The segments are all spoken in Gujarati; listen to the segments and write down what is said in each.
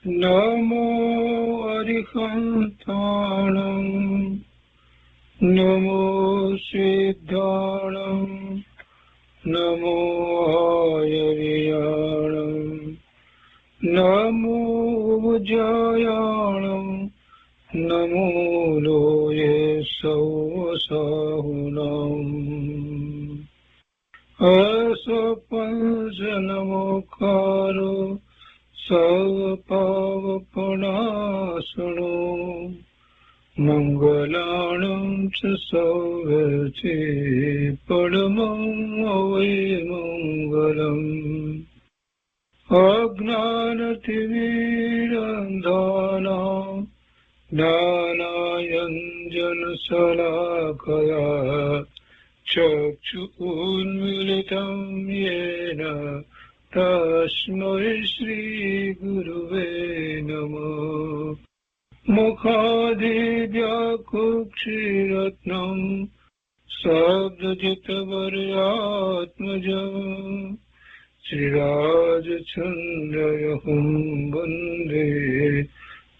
નમો અરિહંતાણં નમો સિદ્ધાણં નમો આયર્યાણં નમો ઉજ્જયાણં નમો લોયે સૌસાહુનાં અસપંચનમોકારો સર્વપાવપનાશનો મંગલાણં ચ સૌવર્ચે પરમં અવૈમંગલં અજ્ઞાનતિમિરંધાનાં જ્ઞાનાંજનશલાકયા ચક્ષુન્મીલિतं येन તસ્મૈ શ્રીગુરુવે નમઃ મુખાદિવ્યાકુક્ષિરત્નં શબ્દજિતવર્યાત્મજં શ્રીરાજચંદ્રયહું વંદે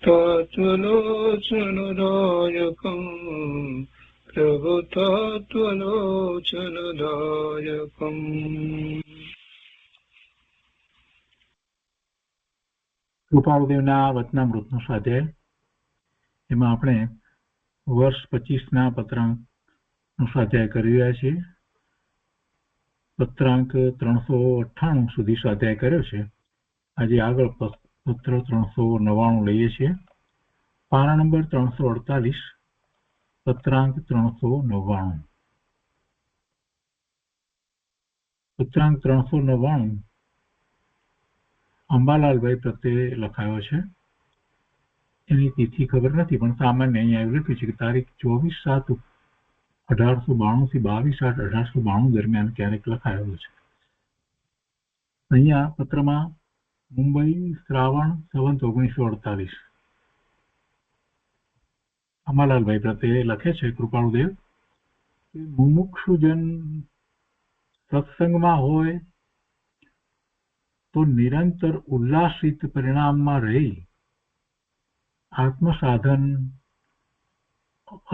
તત્વલોચનદાયકં પ્રભુતત્વલોચનદાયકં. કૃપાળુદેવના વચનામૃતનો સ્વાધ્યાય. એમાં આપણે વર્ષ 25ના પત્રાંકનો સ્વાધ્યાય કરી રહ્યા છીએ. પત્રાંક 398 સુધી સ્વાધ્યાય કર્યો છે. આજે આગળ પત્ર 399 લઈએ છીએ. પાના નંબર 348, પત્રાંક 399. પત્રાંક 399 અંબાલાલભાઈ પ્રત્યે લખાયો છે. એની તિથિ ખબર નથી, પણ સામાન્ય અહીંયા એવું લખ્યું છે કે તારીખ 24/7/1892 થી 22/8/1892 દરમિયાન ક્યારેક લખાયેલો છે. અહીંયા પત્રમાં મુંબઈ, શ્રાવણ સંવત 1948 અંબાલાલભાઈ પ્રત્યે લખે છે કૃપાળુદેવ કે મુમુક્ષુજન સત્સંગમાં હોય તો નિરંતર ઉલ્લાસિત પરિણામમાં રહી આત્મસાધન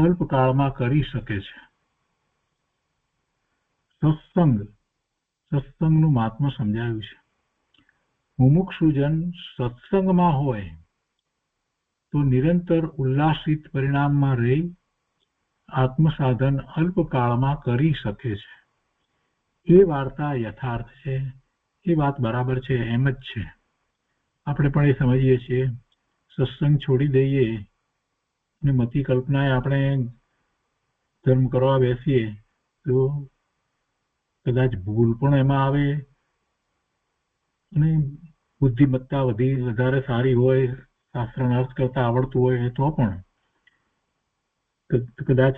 અલ્પકાળમાં કરી શકે છે. સત્સંગનું મહાત્મ્ય સમજાવ્યું છે. મુમુક્ષુજન સત્સંગમાં હોય તો નિરંતર ઉલ્લાસિત પરિણામમાં રહી આત્મસાધન અલ્પકાળમાં કરી શકે છે. એ વાર્તા યથાર્થ છે. એ વાત બરાબર છે, એમ જ છે. આપણે પણ એ સમજીએ છીએ. સત્સંગ છોડી દઈએ અને મતિ કલ્પનાએ આપણે ધર્મ કરવા બેસીએ તો કદાચ ભૂલ પણ એમાં આવે અને બુદ્ધિમત્તા વધારે સારી હોય, શાસ્ત્રનો અર્થ કરતા આવડતું હોય તો પણ કદાચ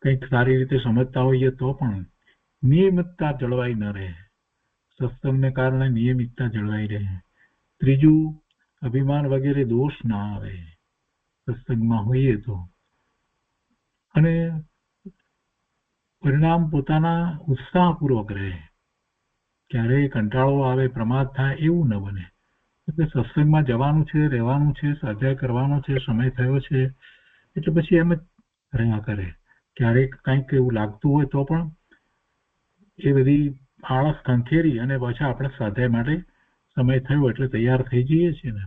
કંઈક સારી રીતે સમજતા હોઈએ તો પણ નિયમિતતા જળવાઈ ન રહે. સત્સંગને કારણે નિયમિતતા જળવાઈ રહે. ત્રીજું, અભિમાન વગેરે દોષ ના આવે સત્સંગમાં હોઈએ તો. અને પરિણામ પોતાના ઉત્સાહપૂર્વક રહે. ક્યારેય કંટાળો આવે, પ્રમાદ થાય એવું ન બને. એટલે સત્સંગમાં જવાનું છે, રહેવાનું છે, સ્વાધ્યાય કરવાનો છે, સમય થયો છે એટલે પછી એમ જ રહ્યા કરે. ક્યારેક કંઈક એવું લાગતું હોય તો પણ એ બધી આળસ ખંખેરી અને પાછા આપણે સ્વાધ્યાય માટે સમય થયો એટલે તૈયાર થઈ જઈએ છીએ ને.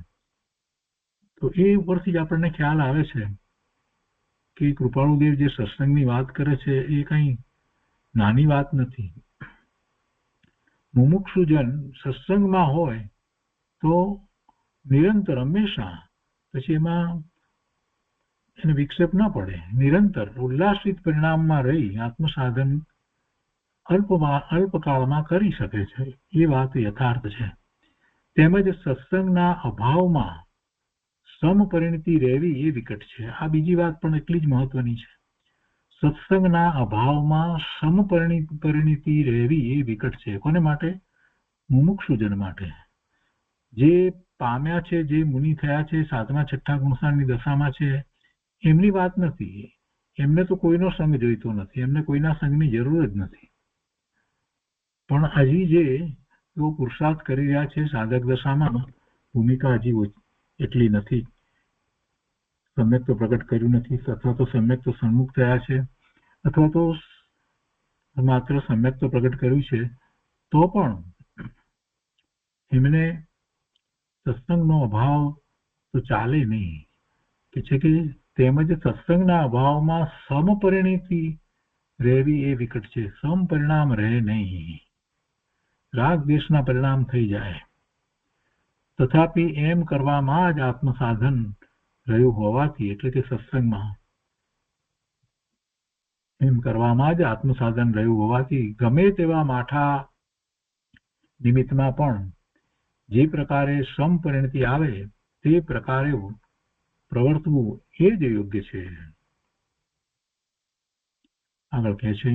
તો એ ઉપરથી જ આપણને ખ્યાલ આવે છે કે કૃપાળુદેવ જે સત્સંગની વાત કરે છે એ કંઈ નાની વાત નથી. મુમુક્ષુજન સત્સંગમાં હોય તો નિરંતર હંમેશા પછી એમાં એને વિક્ષેપ ના પડે. નિરંતર ઉલ્લાસિત પરિણામમાં રહી આત્મસાધન અલ્પકાળમાં કરી શકે છે. એ વાત યથાર્થ છે. તેમજ સત્સંગના અભાવમાં સમપરિણતિ રહેવી એ વિકટ છે. આ બીજી વાત પણ એટલી જ મહત્વની છે. સત્સંગના અભાવમાં સમપરિણતિ રહેવી એ વિકટ છે. કોને માટે? મુમુક્ષુજન માટે. જે પામ્યા છે, જે મુનિ થયા છે, 7મા 6ઠા ગુણસારની દશામાં છે, એમની વાત નથી. એમને તો કોઈનો સંગ જોઈતો નથી, એમને કોઈના સંગની જરૂર જ નથી. પણ હજી જે તેઓ પુરુષાર્થ કરી રહ્યા છે સાધક દશામાં, ભૂમિકા હજી એટલી નથી, સમ્યક તો પ્રગટ કર્યું નથી, અથવા તો સમ્યક તો સન્મુખ થયા છે, અથવા તો માત્ર સમ્યક તો પ્રગટ કર્યું છે, તો પણ એમને સત્સંગનો અભાવ તો ચાલે નહીં. કે છે કે તેમજ સત્સંગના અભાવમાં સમપરિણીતિ રહેવી એ વિકટ છે. સમપરિણામ રહે નહીં, રાગ દ્વેષના પરિણામ થઈ જાય. તથાપિ એમ કરવામાં જ આત્મસાધન રહ્યું હોવાથી, એટલે કે સત્સંગમાં એમ કરવામાં જ આત્મસાધન રહ્યું હોવાથી ગમે તેવા માઠા નિમિત્તમાં પણ જે પ્રકારે સમપરિણતિ આવે તે પ્રકારે પ્રવર્તવું એ જ યોગ્ય છે. આગળ કહે છે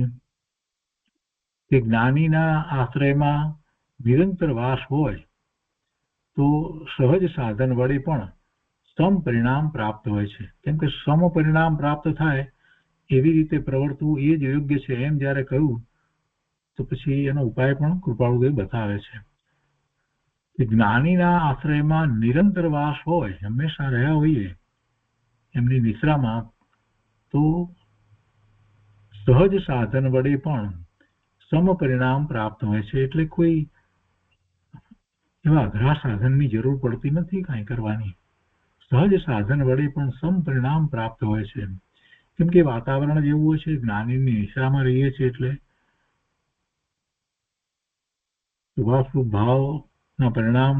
કે જ્ઞાનીના આશ્રયમાં નિરંતર વાસ હોય તો સહજ સાધન વડે પણ સમપરિણામ પ્રાપ્ત હોય છે. કેમ કે સમપરિણામ પ્રાપ્ત થાય એવી રીતે પ્રવર્તવું એ જ યોગ્ય છે એમ જ્યારે કહ્યું તો પછી એનો ઉપાય પણ કૃપાળુદેવ બતાવે છે કે જ્ઞાનીના આશ્રયમાં નિરંતર વાસ હોય, હંમેશા રહ્યા હોઈએ એમની નિશ્રામાં, તો સહજ સાધન વડે પણ સમપરિણામ પ્રાપ્ત હોય છે. એટલે કોઈ એવા અઘરા સાધનની જરૂર પડતી નથી કાંઈ કરવાની. સહજ સાધન વડે પણ સમપરિણામ પ્રાપ્ત હોય છે. કેમ કે વાતાવરણ જેવું હોય છે, જ્ઞાનીની નિશ્રામાં રહીએ છીએ એટલે શુભાશુભ ભાવના પરિણામ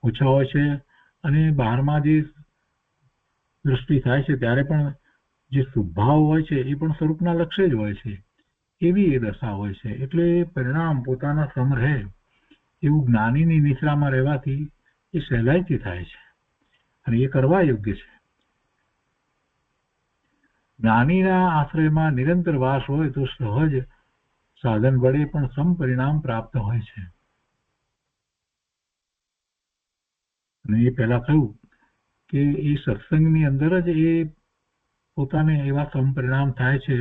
ઓછા હોય છે, અને બહારમાં જે દૃષ્ટિ થાય છે ત્યારે પણ જે શુભભાવ હોય છે એ પણ સ્વરૂપના લક્ષ્ય જ હોય છે, એવી એ દશા હોય છે. એટલે પરિણામ પોતાના સમ રહે એવું જ્ઞાનીની નિશ્રામાં રહેવાથી એ સહેલાઈથી થાય છે, અને એ કરવા યોગ્ય છે. જ્ઞાનીના આશ્રયમાં નિરંતર વાસ હોય તો સહજ સાધન વડે પણ સમપરિણામ પ્રાપ્ત હોય છે. અને એ પહેલા કહ્યું કે એ સત્સંગની અંદર જ એ પોતાને એવા સમપરિણામ થાય છે.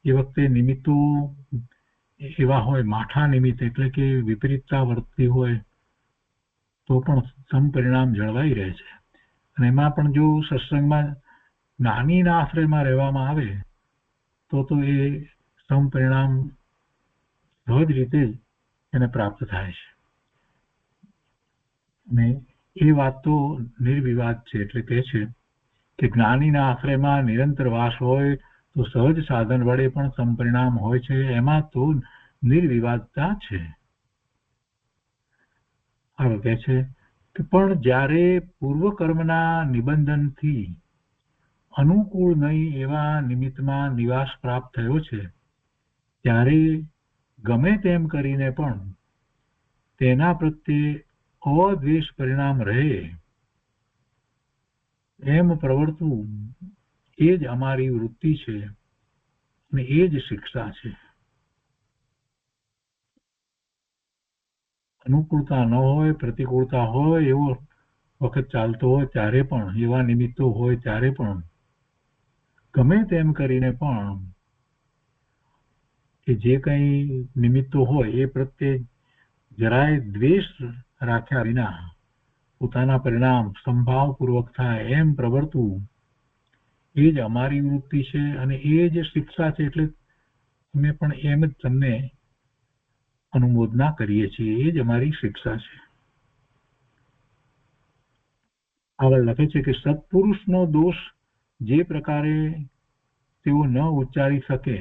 એ વખતે નિમિત્તો એવા હોય, માઠા નિમિત્ત, એટલે કે વિપરીતતા વર્તતી હોય તો પણ સમપરિણામ જળવાઈ રહે છે. અને એમાં પણ જો સત્સંગમાં જ્ઞાનીના આશ્રયમાં રહેવામાં આવે તો એ સમપરિણામ સહજ રીતે જ એને પ્રાપ્ત થાય છે. અને એ વાત તો નિર્વિવાદ છે. એટલે કહે છે કે જ્ઞાનીના આશ્રયમાં નિરંતર વાસ હોય તો સહજ સાધન વડે પણ સમપરિણામ હોય છે. એમાં તો નિર્વિવાદતા છે. હવે કહે છે કે પણ જ્યારે પૂર્વકર્મના નિબંધનથી અનુકૂળ નહીં એવા નિમિત્તમાં નિવાસ પ્રાપ્ત થયો છે, ત્યારે ગમે તેમ કરીને પણ તેના પ્રત્યે અદ્વેષ પરિણામ રહે એમ પ્રવર્તવું એ જ અમારી વૃત્તિ છે, અને એ જ શિક્ષા છે. અનુકૂળતા ન હોય, પ્રતિકૂળતા હોય, એવો વખત ચાલતો હોય ત્યારે પણ, એવા નિમિત્તો હોય ત્યારે પણ ગમે તેમ કરીને પણ કે જે કંઈ નિમિત્તો હોય એ પ્રત્યે જરાય દ્વેષ રાખ્યા વિના પોતાના પરિણામ સંભાવપૂર્વક થાય એમ પ્રવર્તવું એ જ અમારી વૃત્તિ છે, અને એ જ શિક્ષા છે. એટલે અમે પણ એમ જ તમને અનુમોદના કરીએ છીએ, એ જ અમારી શિક્ષા છે. આગળ લખે છે કે સત્પુરુષનો દોષ જે પ્રકારે તેઓ ન ઉચ્ચારી શકે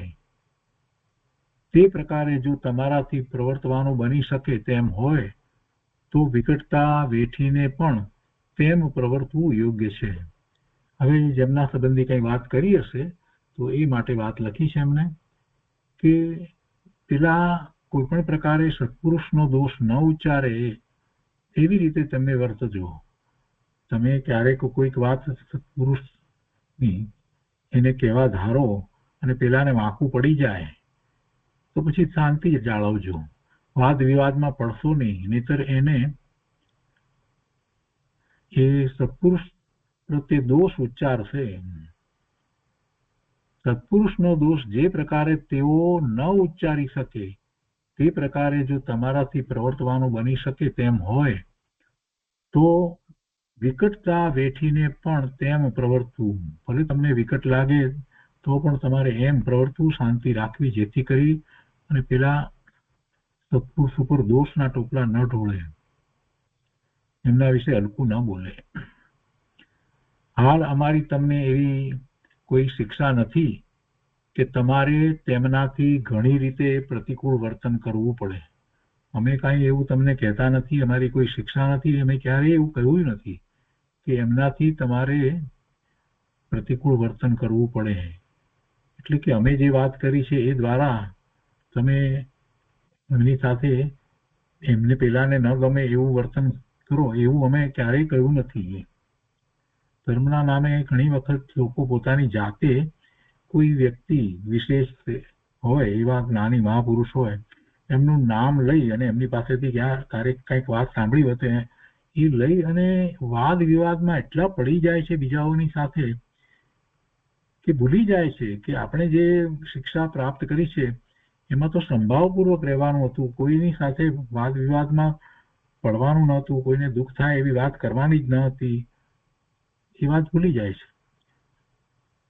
તે પ્રકારે જો તમારાથી પ્રવર્તવાનું બની શકે તેમ હોય તો વિકટતા વેઠીને પણ તેમ પ્રવર્તવું યોગ્ય છે. હવે જેમના સંબંધી કંઈ વાત કરી હશે તો એ માટે વાત લખી છે એમને કે પેલા કોઈ પણ પ્રકારે સત્પુરુષનો દોષ ન ઉચ્ચારે એવી રીતે તમે વર્તજો. તમે ક્યારેક કોઈક વાત સત્પુરુષની એને કહેવા ધારો અને પેલાને વાંકું પડી જાય તો પછી શાંતિ જાળવજો, વાદ વિવાદમાં પડશો નહીં, નહીતર એને એ સત્પુરુષ પ્રત્યે દોષ ઉચ્ચારશે. સત્પુરુષનો દોષ જે પ્રકારે તેઓ ન ઉચ્ચારી શકે તે પ્રકારે જો તમારાથી પ્રવર્તવાનું બની શકે તેમ હોય તો વિકટતા વેઠીને પણ તેમ પ્રવર્તવું. ભલે તમને વિકટ લાગે તો પણ તમારે એમ પ્રવર્તવું, શાંતિ રાખવી, જેથી કરી અને પેલા સત્પુરુષ ઉપર દોષના ટોપલા ન ઢોળે, એમના વિશે હલકું ન બોલે. હાલ અમારી તમને એવી કોઈ શિક્ષા નથી કે તમારે તેમનાથી ઘણી રીતે પ્રતિકૂળ વર્તન કરવું પડે. અમે કાંઈ એવું તમને કહેતા નથી, અમારી કોઈ શિક્ષા નથી, અમે ક્યારેય એવું કહ્યું નથી કે એમનાથી તમારે પ્રતિકૂળ વર્તન કરવું પડે. એટલે કે અમે જે વાત કરી છે એ દ્વારા તમે એમની સાથે એમને પેલાને ન ગમે એવું વર્તન કરો, એવું અમે ક્યારેય કહ્યું નથી. ધર્મના નામે ઘણી વખત લોકો પોતાની જાતે કોઈ વ્યક્તિ વિશેષ હોય, એવા જ્ઞાની મહાપુરુષ હોય, એમનું નામ લઈ અને એમની પાસેથી કંઈક વાત સાંભળી હોય તો એ લઈ અને વાદ વિવાદમાં એટલા પડી જાય છે બીજાઓની સાથે કે ભૂલી જાય છે કે આપણે જે શિક્ષા પ્રાપ્ત કરી છે એમાં તો સંભાવપૂર્વક રહેવાનું હતું, કોઈની સાથે વાદ વિવાદમાં પડવાનું નહોતું, કોઈને દુઃખ થાય એવી વાત કરવાની જ ન હતી, એ વાત ભૂલી જાય છે.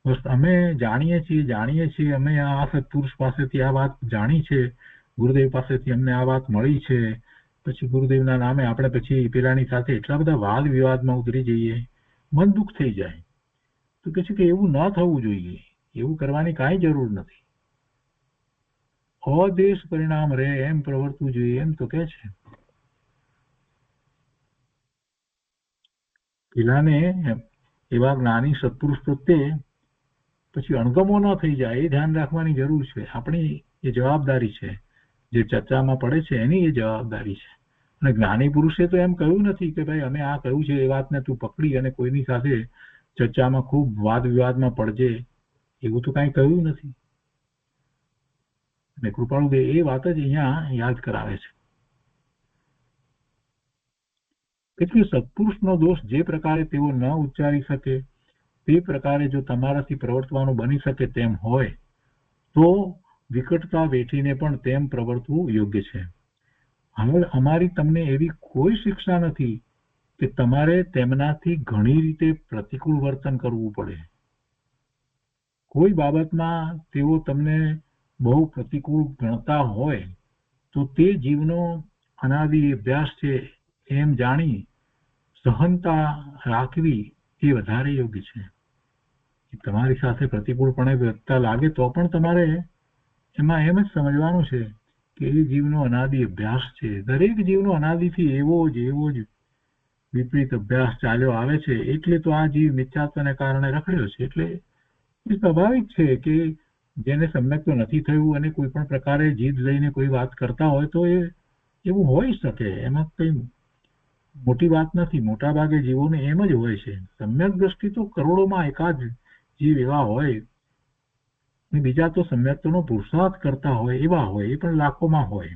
બસ અમે જાણીએ છીએ, અમે આ સત્પુરુષ પાસેથી આ વાત જાણી છે, ગુરુદેવ પાસેથી અમને આ વાત મળી છે, પછી ગુરુદેવના નામે આપણે પછી પેલાની સાથે એટલા બધા વાદ વિવાદમાં ઉતરી જઈએ, મન દુઃખ થઈ જાય. તો કે છે કે એવું ન થવું જોઈએ, એવું કરવાની કાંઈ જરૂર નથી. અદેશ પરિણામ રહે એમ પ્રવર્તવું જોઈએ, એમ તો કે છે. પેલાને એવા જ્ઞાની સત્પુરુષ પ્રત્યે પછી અણગમો ન થઈ જાય એ ધ્યાન રાખવાની જરૂર છે. આપણી એ જવાબદારી છે, જે ચર્ચામાં પડે છે એની એ જવાબદારી છે. અને જ્ઞાની પુરુષે તો એમ કહ્યું નથી કે ભાઈ અમે આ કહ્યું છે એ વાતને તું પકડી અને કોઈની સાથે ચર્ચામાં ખૂબ વાદ વિવાદમાં પડજે, એવું તો કાંઈ કહ્યું નથી. અને કૃપાળુદેવ એ વાત જ અહીંયા યાદ કરાવે છે. એટલે સત્પુરુષનો દોષ જે પ્રકારે તેઓ ન ઉચ્ચારી શકે તે પ્રકારે જો તમારાથી પ્રવર્તવાનું બની શકે તેમ હોય તો વિકટતા વેઠીને પણ તેમ પ્રવર્તવું યોગ્ય છે. હાલ અમારી તમને એવી કોઈ શિક્ષા નથી કે તમારે તેમનાથી ઘણી રીતે પ્રતિકૂળ વર્તન કરવું પડે. કોઈ બાબતમાં તેઓ તમને બહુ પ્રતિકૂળ ગણતા હોય તો તે જીવનો અનાદિ અભ્યાસ છે એમ જાણી સહનતા રાખવી એ વધારે યોગ્ય છે. તમારી સાથે પ્રતિકૂળપણે વર્તતા લાગે તો પણ તમારે એમાં એમ જ સમજવાનું છે કે એ જીવનો અનાદિ અભ્યાસ છે. દરેક જીવનો અનાદિથી એવો જ વિપરીત અભ્યાસ ચાલ્યો આવે છે, એટલે તો આ જીવ મિથ્યાત્વને કારણે રખડ્યો છે. એટલે એ સ્વાભાવિક છે કે જેને સમ્યક્ત નથી થયું અને કોઈ પણ પ્રકારે જીદ લઈને કોઈ વાત કરતા હોય તો એ એવું હોઈ શકે, એમાં કઈ મોટી વાત નથી. મોટા ભાગે જીવોને એમ જ હોય છે. સમ્યક દ્રષ્ટિ તો કરોડોમાં એકાદ જીવ એવા હોય, બીજા તો સમ્યક્તનો પુરુષાર્થ કરતા હોય એવા હોય, એ પણ લાખોમાં હોય.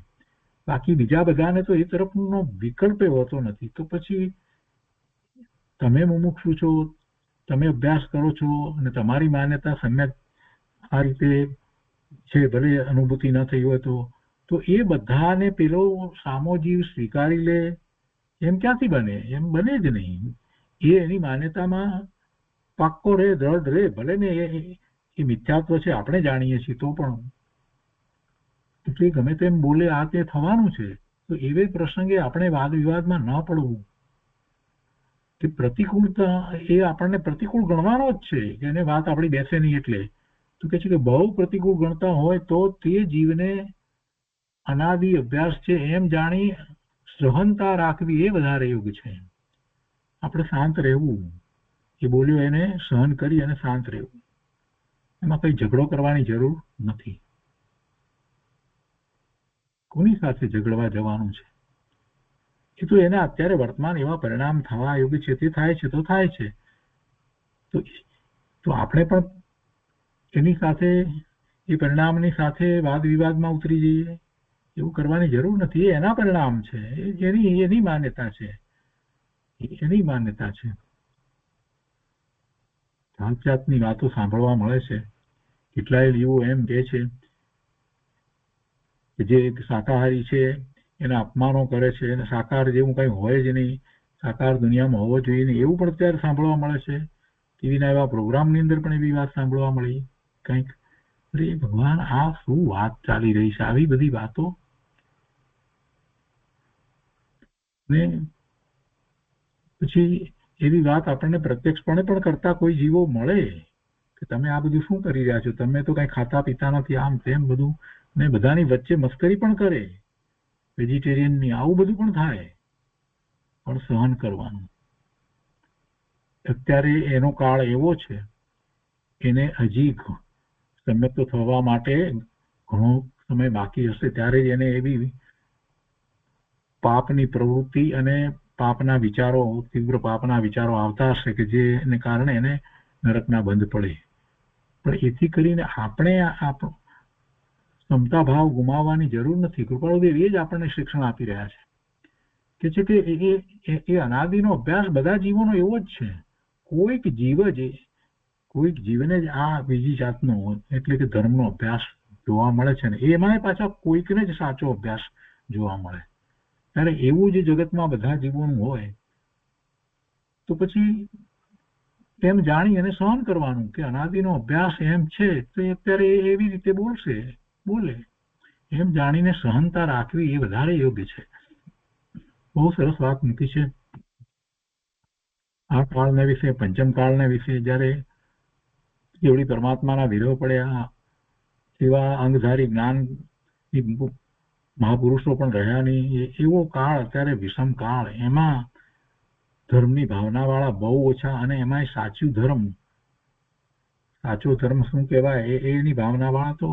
બાકી બીજા બધાને તો એ તરફનો વિકલ્પ હોતો નથી. તો પછી તમે મુમુક્ષુ છો, તમે અભ્યાસ કરો છો અને તમારી માન્યતા સમ્યક આ રીતે છે, ભલે અનુભૂતિ ન થઈ હોય તો એ બધાને પેલો સામો જીવ સ્વીકારી લે એમ ક્યાંથી બને? એમ બને જ નહીં. એ એની માન્યતામાં પાક્કો રે, દ્રઢ રે, ભલે ને એ મિથ્યાત્વ છે આપણે જાણીએ છીએ તો પણ. એટલે ગમે તેમ બોલે આ તે થવાનું છે. તો એવે પ્રસંગે આપણે વાદ વિવાદમાં ન પડવું. કે પ્રતિકૂળતા એ આપણને પ્રતિકૂળ ગણવાનો જ છે કે એને વાત આપણી બેસે નહીં. એટલે તો કે છે કે બહુ પ્રતિકૂળ ગણતા હોય તો તે જીવને અનાદિ અભ્યાસ છે એમ જાણી સહનતા રાખવી એ વધારે યોગ્ય છે. આપણે શાંત રહેવું, એ બોલ્યો એને સહન કરી અને શાંત રહેવું, એમાં કઈ ઝઘડો કરવાની જરૂર નથી. કોની સાથે ઝઘડવા જવાનું છે? એ તો એના અત્યારે વર્તમાન એવા પરિણામ થવા યોગ્ય છે તે થાય છે તો થાય છે. તો આપણે પણ એની સાથે એ પરિણામની સાથે વાદ વિવાદમાં ઉતરી જઈએ એવું કરવાની જરૂર નથી. એ એના પરિણામ છે, એની માન્યતા છે, એની માન્યતા છે. જાત જાતની વાતો સાંભળવા મળે છે. કેટલાય જીવો એમ કહે છે કે જે શાકાહારી છે એના અપમાનો કરે છે, અને શાકાહાર જેવું કઈ હોય જ નહીં, સાકાર દુનિયામાં હોવો જોઈએ ને એવું પણ અત્યારે સાંભળવા મળે છે. ટીવીના એવા પ્રોગ્રામની અંદર પણ એવી વાત સાંભળવા મળી કંઈક. અરે ભગવાન, આ શું વાત ચાલી રહી છે? આવી બધી વાતો. ને પછી એવી વાત આપણને પ્રત્યક્ષપણે પણ કરતા કોઈ જીવો મળે કે તમે આ બધું શું કરી રહ્યા છો, તમે તો કઈ ખાતા પીતા નથી, આમ તેમ બધું, ને બધાની વચ્ચે મસ્કરી પણ કરે વેજીટેરિયનની. આવું બધું પણ થાય, પણ સહન કરવાનું. અત્યારે એનો કાળ એવો છે, એને હજી સંમત થવા માટે ઘણો સમય બાકી હશે. ત્યારે જ એને એવી પાપની પ્રવૃત્તિ અને પાપના વિચારો, તીવ્ર પાપના વિચારો આવતા હશે કે જેને કારણે એને નરકના બંધ પડે. પણ એથી કરીને આપણે ક્ષમતા ભાવ ગુમાવવાની જરૂર નથી. કૃપાળુદેવ એ જ આપણને શિક્ષણ આપી રહ્યા છે કે એ અનાદિનો અભ્યાસ બધા જીવોનો એવો જ છે. કોઈક જીવને જ આ બીજી જાતનો એટલે કે ધર્મનો અભ્યાસ જોવા મળે છે ને એમાં પાછા કોઈકને જ સાચો અભ્યાસ જોવા મળે. ત્યારે એવું જ જગતમાં બધા જીવોનું હોય તો પછી એમ જાણી અને સહન કરવાનું કે અનાદિનો અભ્યાસ એમ છે તો અત્યારે એવી રીતે બોલે એમ જાણીને સહનતા રાખવી એ વધારે યોગ્ય છે. બહુ સરસ વાત મૂકી છે આ કાળના વિશે, પંચમ કાળના વિશે. જયારે એવડી પરમાત્માના વિરહ પડ્યા, એવા અંગધારી જ્ઞાન મહાપુરુષો પણ રહ્યા નહીં, એવો કાળ અત્યારે વિષમ કાળ. એમાં ધર્મની ભાવના વાળા બહુ ઓછા, અને એમાંય સાચો ધર્મ શું કહેવાય એની ભાવના વાળા તો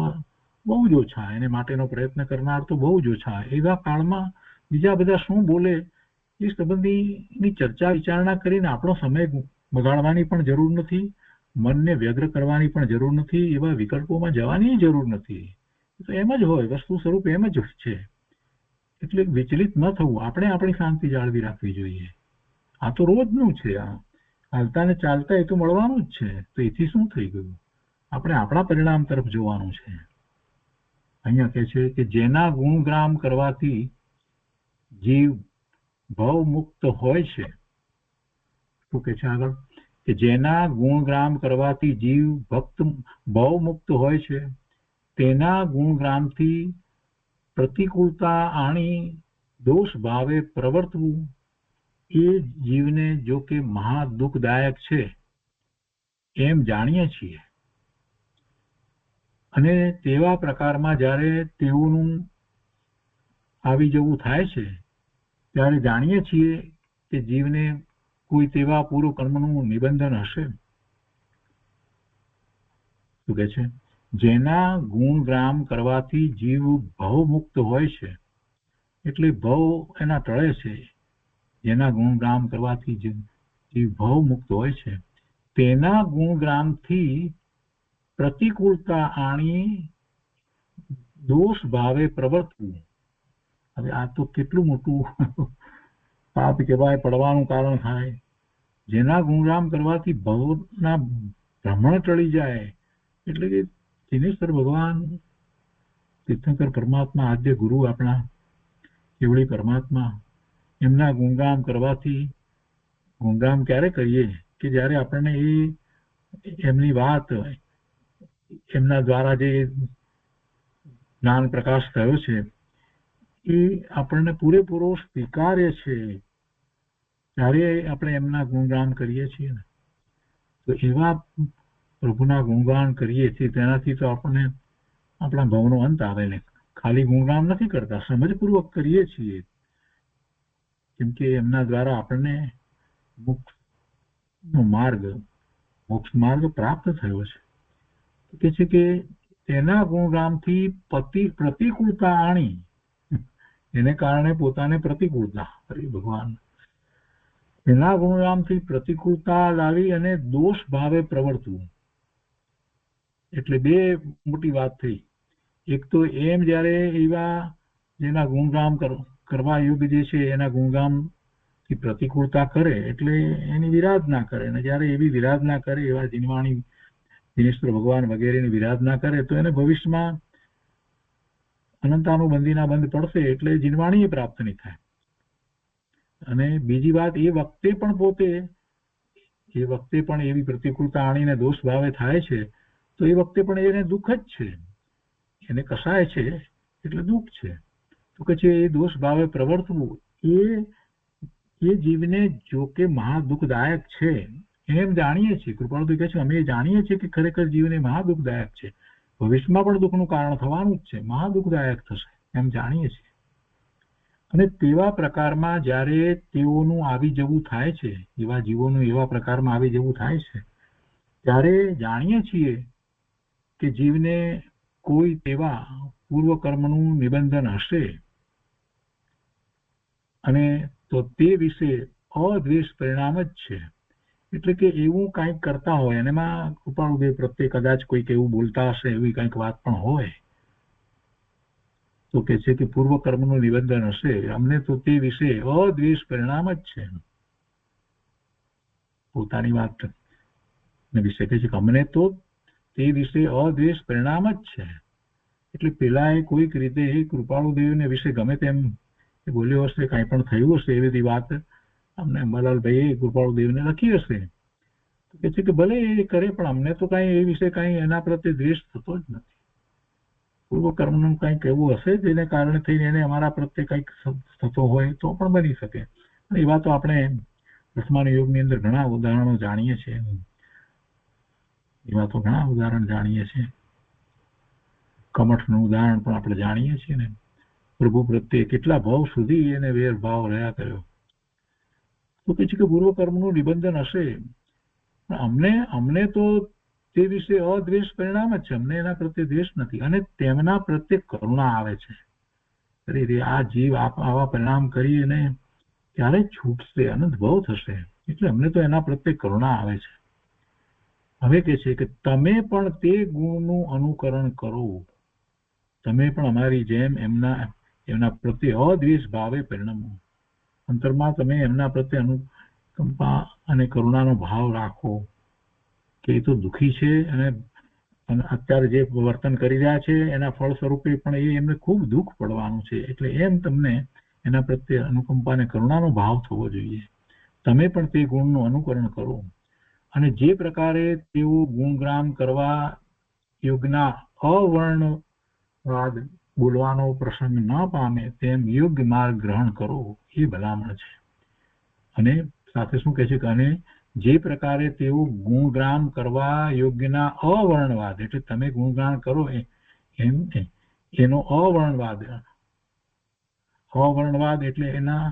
બહુ જ ઓછા, એને માટેનો પ્રયત્ન કરનાર તો બહુ જ ઓછા. એવા કાળમાં બીજા બધા શું બોલે એ સંબંધીની ચર્ચા વિચારણા કરીને આપણો સમય બગાડવાની પણ જરૂર નથી, મનને વ્યગ્ર કરવાની પણ જરૂર નથી, એવા વિકલ્પોમાં જવાની જરૂર નથી. તો એમ જ હોય, વસ્તુ સ્વરૂપ એમ જ છે. એટલે વિચલિત ન થવું, આપણે આપણી શાંતિ જાળવી રાખવી જોઈએ. આ તો રોજનું છે, આ હાલતા ને ચાલતા એ તો મળવાનું જ છે. તો એથી શું થઈ ગયું? આપણે આપણા પરિણામ તરફ જોવાનું છે. અહીંયા કહે છે કે જેના ગુણગ્રામ કરવાથી જીવ ભવમુક્ત હોય છે. શું કે છે આગળ? કે જેના ગુણગ્રામ કરવાથી જીવ ભવમુક્ત હોય છે, તેના ગુણગ્રામથી પ્રતિકૂળતા આણી દોષ ભાવે પ્રવર્તવું એ જીવને જો કે મહા દુઃખદાયક છે એમ જાણીએ છીએ. અને તેવા પ્રકારમાં જ્યારે તેઓનું આવી જવું થાય છે ત્યારે જાણીએ છીએ કે જીવને કોઈ તેવા પૂર્વ કર્મનું નિબંધન હશે. શું કે છે? જેના ગુણગ્રામ કરવાથી જીવ ભવમુક્ત હોય છે, એટલે ભવ એના ટળે છે. જેના ગુણગ્રામ કરવાથી જીવ ભવમુક્ત હોય છે, તેના ગુણગ્રામથી પ્રતિકૂળતા આણી દોષ ભાવે પ્રવર્તવું. હવે આ તો કેટલું મોટું પાપ કહેવાય, પડવાનું કારણ થાય. જેના ગુણગામ કરવાથી ભવના ભ્રમણ ટળી જાય, એટલે કે દિનેશ્વર ભગવાન, તીર્થંકર પરમાત્મા, આદ્ય ગુરુ આપણા કેવળી પરમાત્મા, એમના ગુણગામ કરવાથી, ગુણગામ ક્યારે કરીએ કે જ્યારે આપણને એમની વાત, એમના દ્વારા જે જ્ઞાન પ્રકાશ થયો છે એ આપણને પૂરેપૂરો સ્વીકાર્ય છે, ત્યારે આપણે એમના ગુણગાન કરીએ છીએ ને. તો એવા પ્રભુના ગુણગાન કરીએ છીએ, તેનાથી તો આપણને આપણા ભવનો અંત આવે ને. ખાલી ગુણગાન નથી કરતા, સમજપૂર્વક કરીએ છીએ, કેમ કે એમના દ્વારા આપણને મોક્ષ માર્ગ પ્રાપ્ત થયો છે. કે છે કે તેના ગુણગામથી પ્રતિકૂળતા આણી, એને કારણે પોતાને પ્રતિકૂળતા, અરે ભગવાન, એના ગુણગામથી પ્રતિકૂળતા લાવી અને દોષ ભાવે પ્રવર્તવું. એટલે બે મોટી વાત થઈ. એક તો એમ જ્યારે એવા જેના ગુણગામ કરવા યોગ્ય જે છે એના ગુણગામ થી પ્રતિકૂળતા કરે એટલે એની વિરાધના કરે, અને જ્યારે એવી વિરાધના કરે, એવા જીનવાણી દિનેશ્વર ભગવાન વગેરેની વિરાધના કરે, તો એને ભવિષ્યમાં અનંતાનુબંધીના બંધ પડશે, એટલે જીનવાણી પ્રાપ્ત નહીં થાય. અને બીજી વાત, એ વખતે પણ એવી પ્રતિકૂળતા આણીને દોષ ભાવે થાય છે તો એ વખતે પણ એને દુઃખ જ છે, એને કસાય છે એટલે દુઃખ છે. તો કે છે એ દોષ ભાવે પ્રવર્તવું એ જીવને જો કે મહા દુઃખદાયક છે એમ જાણીએ છીએ. કૃપાળુ કહે છે અમે જાણીએ છીએ કે ખરેખર જીવને મહા દુઃખદાયક છે, ભવિષ્યમાં પણ દુઃખનું કારણ થવાનું જ છે, મહા દુઃખદાયક થશે એમ જાણીએ છીએ. અને તેવા પ્રકારમાં જ્યારે તેઓનું આવી જવું થાય છે, એવા જીવોનું એવા પ્રકારમાં આવી જવું થાય છે, ત્યારે જાણીએ છીએ કે જીવને કોઈ તેવા પૂર્વકર્મનું નિબંધન હશે અને તો તે વિશે અદ્વેષ પરિણામ જ છે. એટલે કે એવું કંઈક કરતા હોય અને એમાં કૃપાળુદેવ પ્રત્યે કદાચ કોઈક એવું બોલતા હશે, એવી કંઈક વાત પણ હોય તો કે છે કે પૂર્વકર્મનું નિબંધન હશે, અમને તો તે વિશે અદ્વેષ પરિણામ જ છે. પોતાની વાત વિશે કહે છે કે અમને તો તે વિશે અદ્વેષ પરિણામ જ છે. એટલે પેલા એ કોઈક રીતે એ કૃપાળુદેવને વિશે ગમે તેમ બોલ્યો હશે, કાંઈ પણ થયું હશે એવી બધી વાત અમને અંબાલાલભાઈએ કૃપાળુદેવને લખી હશે. તો કે છે કે ભલે એ કરે પણ અમને તો કાંઈ એ વિશે કાંઈ એના પ્રત્યે દ્વેષ થતો જ નથી. પૂર્વકર્મનું કંઈક એવું હશે જેને કારણે થઈને એને અમારા પ્રત્યે કંઈક થતો હોય તો પણ બની શકે. અને એવા તો આપણે દસમાન યોગની અંદર ઘણા ઉદાહરણો જાણીએ છીએ, એવા તો ઘણા ઉદાહરણ જાણીએ છીએ. કમઠનું ઉદાહરણ પણ આપણે જાણીએ છીએ ને, પ્રભુ પ્રત્યે કેટલા ભાવ સુધી એને વેરભાવ રહ્યા કર્યો. તો કે છે કે પૂર્વકર્મનું નિબંધન હશે પણ અમને તો તે વિશે અદ્વેષ પરિણામ જ છે, અમને એના પ્રત્યે દ્વેષ નથી અને તેમના પ્રત્યે કરુણા આવે છે. અરે આ જીવ આવા પરિણામ કરીને ક્યારે છૂટશે, અનંત ભાવ થશે, એટલે અમને તો એના પ્રત્યે કરુણા આવે છે. હવે કે છે કે તમે પણ તે ગુણનું અનુકરણ કરો, તમે પણ અમારી જેમ એમના પ્રત્યે અદ્વેષ ભાવે પરિણમો. અંતરમાં તમે એમના પ્રત્યે અનુકંપા અને કરુણાનો ભાવ રાખો કે એ તો દુઃખી છે અને અત્યારે જે વર્તન કરી રહ્યા છે એના ફળ સ્વરૂપે પણ એમને ખૂબ દુઃખ પડવાનું છે, એટલે એમ તમને એના પ્રત્યે અનુકંપા અને કરુણાનો ભાવ થવો જોઈએ. તમે પણ તે ગુણનું અનુકરણ કરો અને જે પ્રકારે તેઓ ગુણગ્રામ કરવા યોગના અવર્ણવાદ બોલવાનો પ્રસંગ ન પામે તેમ યોગ્ય માર્ગ ગ્રહણ કરો, એ ભલામણ છે. અને સાથે શું કહે છે કે અને જે પ્રકારે તેઓ ગુણગ્રામ કરવા યોગ્યના અવર્ણવાદ, એટલે તમે ગુણગાન કરો એમ એનો અવર્ણવાદ એટલે એના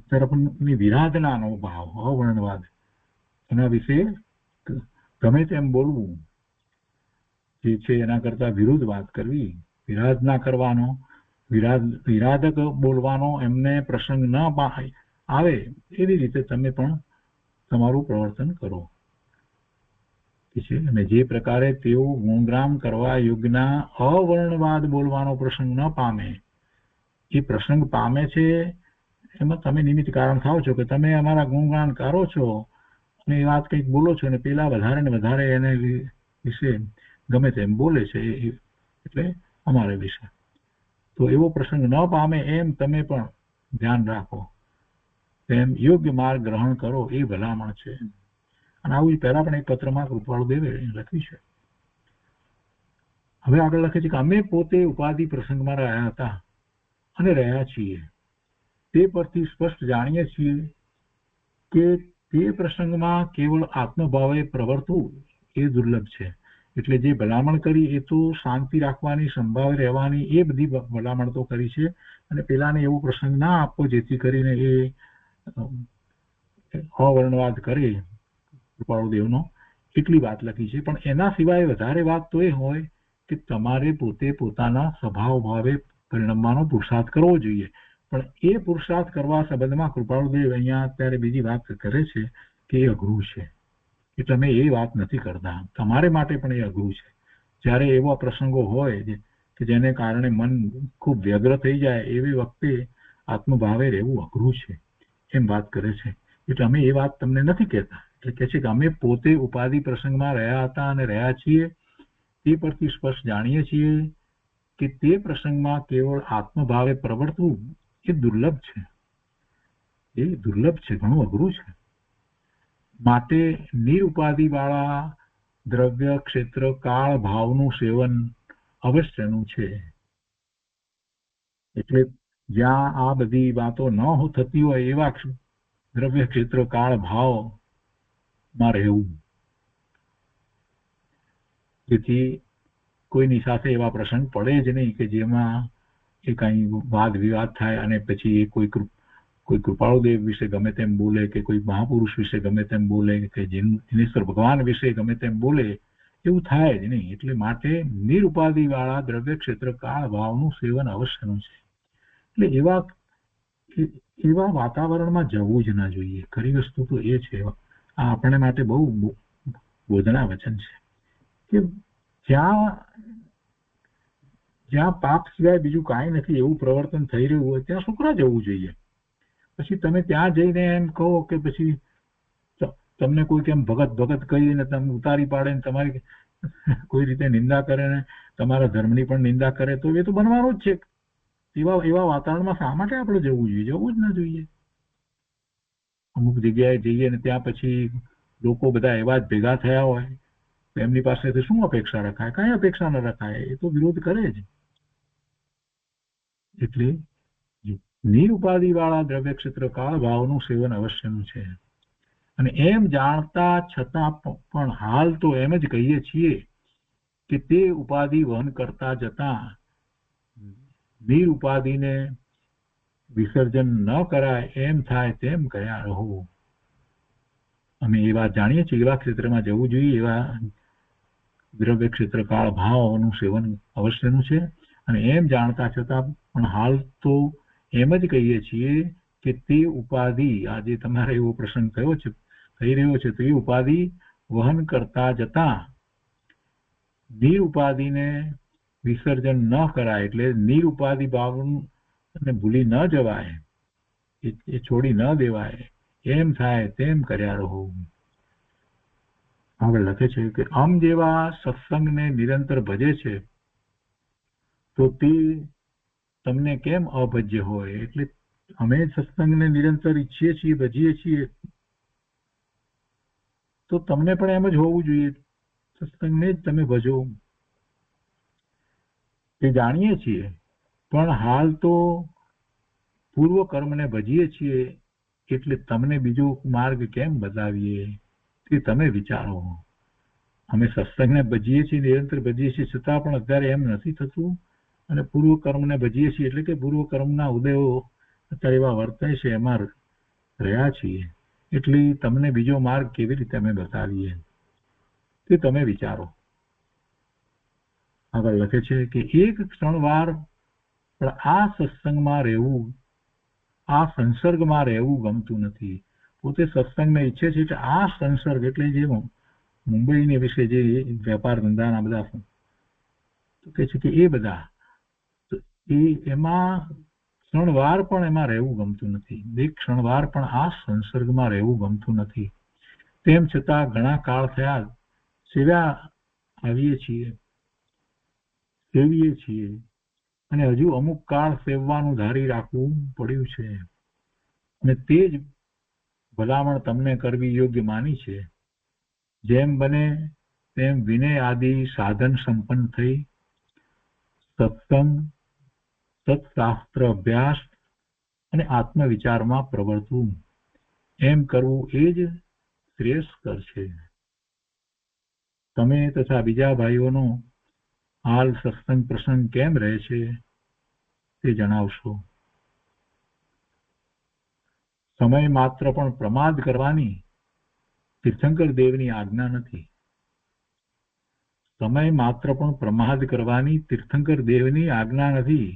તરફની વિરાધનાનો ભાવ, અવર્ણવાદ, એના વિશે ગમે તેમ બોલવું જે છે એના કરતા વિરુદ્ધ વાત કરવી, વિરાધના કરવાનો, વિરાધક બોલવાનો એમને પ્રસંગ ન આવે એવી રીતે તમે પણ તમારું પ્રવર્તન કરો. અને જે પ્રકારે તેઓ ગુણગ્રામ કરવા યોગ્યના અવર્ણવાદ બોલવાનો પ્રસંગ ન પામે, એ પ્રસંગ પામે છે એમાં તમે નિમિત્ત કારણ થાવ છો કે તમે અમારા ગુણગાન કરો છો અને એ વાત કંઈક બોલો છો અને પેલા વધારે ને વધારે એને વિશે ગમે તેમ બોલે છે, એટલે અમારા વિશે તો એવો પ્રસંગ ન પામે એમ તમે પણ ધ્યાન રાખો, તેમ યોગ્ય માર્ગ ગ્રહણ કરો, એ ભલામણ છે. અને આવું પહેલા પણ એક પત્રમાં કૃપાળુદેવે લખ્યું છે. હવે આગળ લખે છે કે અમે પોતે ઉપાધિ પ્રસંગમાં રહ્યા હતા અને રહ્યા છીએ, તે પરથી સ્પષ્ટ જાણીએ છીએ કે તે પ્રસંગમાં કેવળ આત્મભાવે પ્રવર્તવું એ દુર્લભ છે. એટલે જે ભલામણ કરી એ તો શાંતિ રાખવાની, સંભાવે રહેવાની, એ બધી ભલામણ તો કરી છે અને પેલાને એવો પ્રસંગ ના આપવો જેથી કરીને એ અવર્ણવાદ કરે, કૃપાળુદેવનો એટલી વાત લખી છે. પણ એના સિવાય વધારે વાત તો એ હોય કે તમારે પોતે પોતાના સ્વભાવ ભાવે પરિણમવાનો પુરુષાર્થ કરવો જોઈએ. પણ એ પુરુષાર્થ કરવા સંબંધમાં કૃપાળુદેવ અહીંયા અત્યારે બીજી વાત કરે છે કે એ અઘરું છે, એટલે અમે એ વાત નથી કરતા, તમારે માટે પણ એ અઘરું છે. જ્યારે એવા પ્રસંગો હોય કે જેને કારણે મન ખૂબ વ્યગ્ર થઈ જાય એવી વખતે આત્મભાવે રહેવું અઘરું છે એમ વાત કરે છે. એટલે અમે એ વાત તમને નથી કહેતા, એટલે કહે છે કે અમે પોતે ઉપાધિ પ્રસંગમાં રહ્યા હતા અને રહ્યા છીએ, તે પરથી સ્પષ્ટ જાણીએ છીએ કે તે પ્રસંગમાં કેવળ આત્મભાવે પ્રવર્તવું એ દુર્લભ છે. એ દુર્લભ છે, ઘણું અઘરું છે. માટે નિરુપાધિ વાળા દ્રવ્ય ક્ષેત્ર કાળ ભાવનું સેવન અવશ્યનું છે. એટલે જ્યાં આ બધી વાતો ન થતી હોય એવા દ્રવ્ય ક્ષેત્ર કાળ ભાવમાં રહેવું, જેથી કોઈની સાથે એવા પ્રસંગ પડે જ નહીં કે જેમાં એ કઈ વાદ વિવાદ થાય અને પછી એ કોઈ કૃપાળુદેવ વિશે ગમે તેમ બોલે કે કોઈ મહાપુરુષ વિશે ગમે તેમ બોલે કે જીનેશ્વર ભગવાન વિશે ગમે તેમ બોલે, એવું થાય જ નહીં. એટલે માટે નિરુપાધિ વાળા દ્રવ્ય ક્ષેત્ર કાળ ભાવનું સેવન અવશ્યનું છે. એટલે એવા વાતાવરણમાં જવું જ ના જોઈએ. ખરી વસ્તુ તો એ છે, આ આપણે માટે બહુ બોધના વચન છે કે જ્યાં પાપ સિવાય બીજું કાંઈ નથી એવું પ્રવર્તન થઈ રહ્યું હોય ત્યાં શુક્ર જવું જોઈએ. પછી તમે ત્યાં જઈને એમ કહો કે પછી તમને કોઈ કેમ ભગત કહીને તમે ઉતારી પાડે ને તમારી કોઈ રીતે નિંદા કરે ને તમારા ધર્મની પણ નિંદા કરે, તો એ તો બનવાનું જ છે. એવા વાતાવરણમાં શા માટે આપણે જવું જોઈએ? જવું જ ના જોઈએ. અમુક જગ્યાએ જઈએ ને ત્યાં પછી લોકો બધા એવા જ ભેગા થયા હોય, એમની પાસેથી શું અપેક્ષા રખાય? કઈ અપેક્ષા ન રખાય, એ તો વિરોધ કરે જ. એટલે નિરુપાધિ વાળા દ્રવ્ય ક્ષેત્ર કાળ ભાવનું સેવન અવશ્યનું છે. અને એમ જાણતા છતાં પણ હાલ તો એમ જ કહીએ છીએ કે તે ઉપાધિ વહન કરતા જતા નિરુપાધિને વિસર્જન ન કરાય એમ થાય તેમ કર્યા રહો. અમે એ વાત જાણીએ છીએ, એવા ક્ષેત્રમાં જવું જોઈએ, એવા દ્રવ્ય ક્ષેત્ર કાળ ભાવનું સેવન અવશ્યનું છે. અને એમ જાણતા છતાં પણ હાલ તો એમ જ કહીએ છીએ કે તે ઉપાધિ, આજે તમારે એવો પ્રસંગ થયો છે, થઈ રહ્યો છે, તો એ ઉપાધિ વહન કરતા જતા નિરુપાધિને વિસર્જન ન કરાય, એટલે નિરુપાધિ ભાવને ભૂલી ન જવાય, એ છોડી ન દેવાય, એમ થાય તેમ કર્યા રહો. આગળ લખે છે કે આમ જેવા સત્સંગને નિરંતર ભજે છે તો તે તમને કેમ અભજ્ય હોય? એટલે અમે સત્સંગને નિરંતર ઈચ્છીએ છીએ, ભજીએ છીએ, તો તમને પણ એમ જ હોવું જોઈએ, સત્સંગને જ તમે ભજો. એ જાણીએ છીએ, પણ હાલ તો પૂર્વ કર્મને ભજીએ છીએ, એટલે તમને બીજો માર્ગ કેમ બતાવીએ તે તમે વિચારો. અમે સત્સંગને ભજીએ છીએ, નિરંતર ભજીએ છીએ, છતાં પણ અત્યારે એમ નથી થતું, અને પૂર્વ કર્મને ભજીએ છીએ એટલે કે પૂર્વ કર્મના ઉદયો અત્યારે એવા વર્તાય છે, એમાં રહ્યા છીએ, એટલે તમને બીજો માર્ગ કેવી રીતે અમે બતાવીએ તે તમે વિચારો. આગળ લખે છે કે એક ક્ષણવાર પણ આ સત્સંગમાં રહેવું, આ સંસર્ગમાં રહેવું ગમતું નથી. પોતે સત્સંગને ઈચ્છે છે કે આ સંસર્ગ, એટલે જે મુંબઈની વિશે જે વેપાર ધંધાના બધા તો કે છે કે એ બધા એમાં ક્ષણવાર પણ એમાં રહેવું ગમતું નથી. એક ક્ષણવાર પણ આ સંસર્ગમાં રહેવું ગમતું નથી. તેમ છતાં ઘણા કાળ થયા સેવીએ છીએ, અને હજુ અમુક કાળ સેવવાનું ધારી રાખવું પડ્યું છે, અને તે જ ભલામણ તમને કરવી યોગ્ય માની છે. જેમ બને તેમ વિનય આદિ સાધન સંપન્ન થઈ સત્સંગ, સત્શાસ્ત્ર અભ્યાસ અને આત્મવિચારમાં પ્રવર્તવું, એમ કરવું એ જ શ્રેષ્ઠકર છે. તમે તથા બીજા ભાઈઓનો હાલ સત્સંગ પ્રસંગ કેમ રહે છે તે જણાવશો. સમય માત્ર પણ પ્રમાદ કરવાની તીર્થંકર દેવની આજ્ઞા નથી. સમય માત્ર પણ પ્રમાદ કરવાની તીર્થંકર દેવની આજ્ઞા નથી.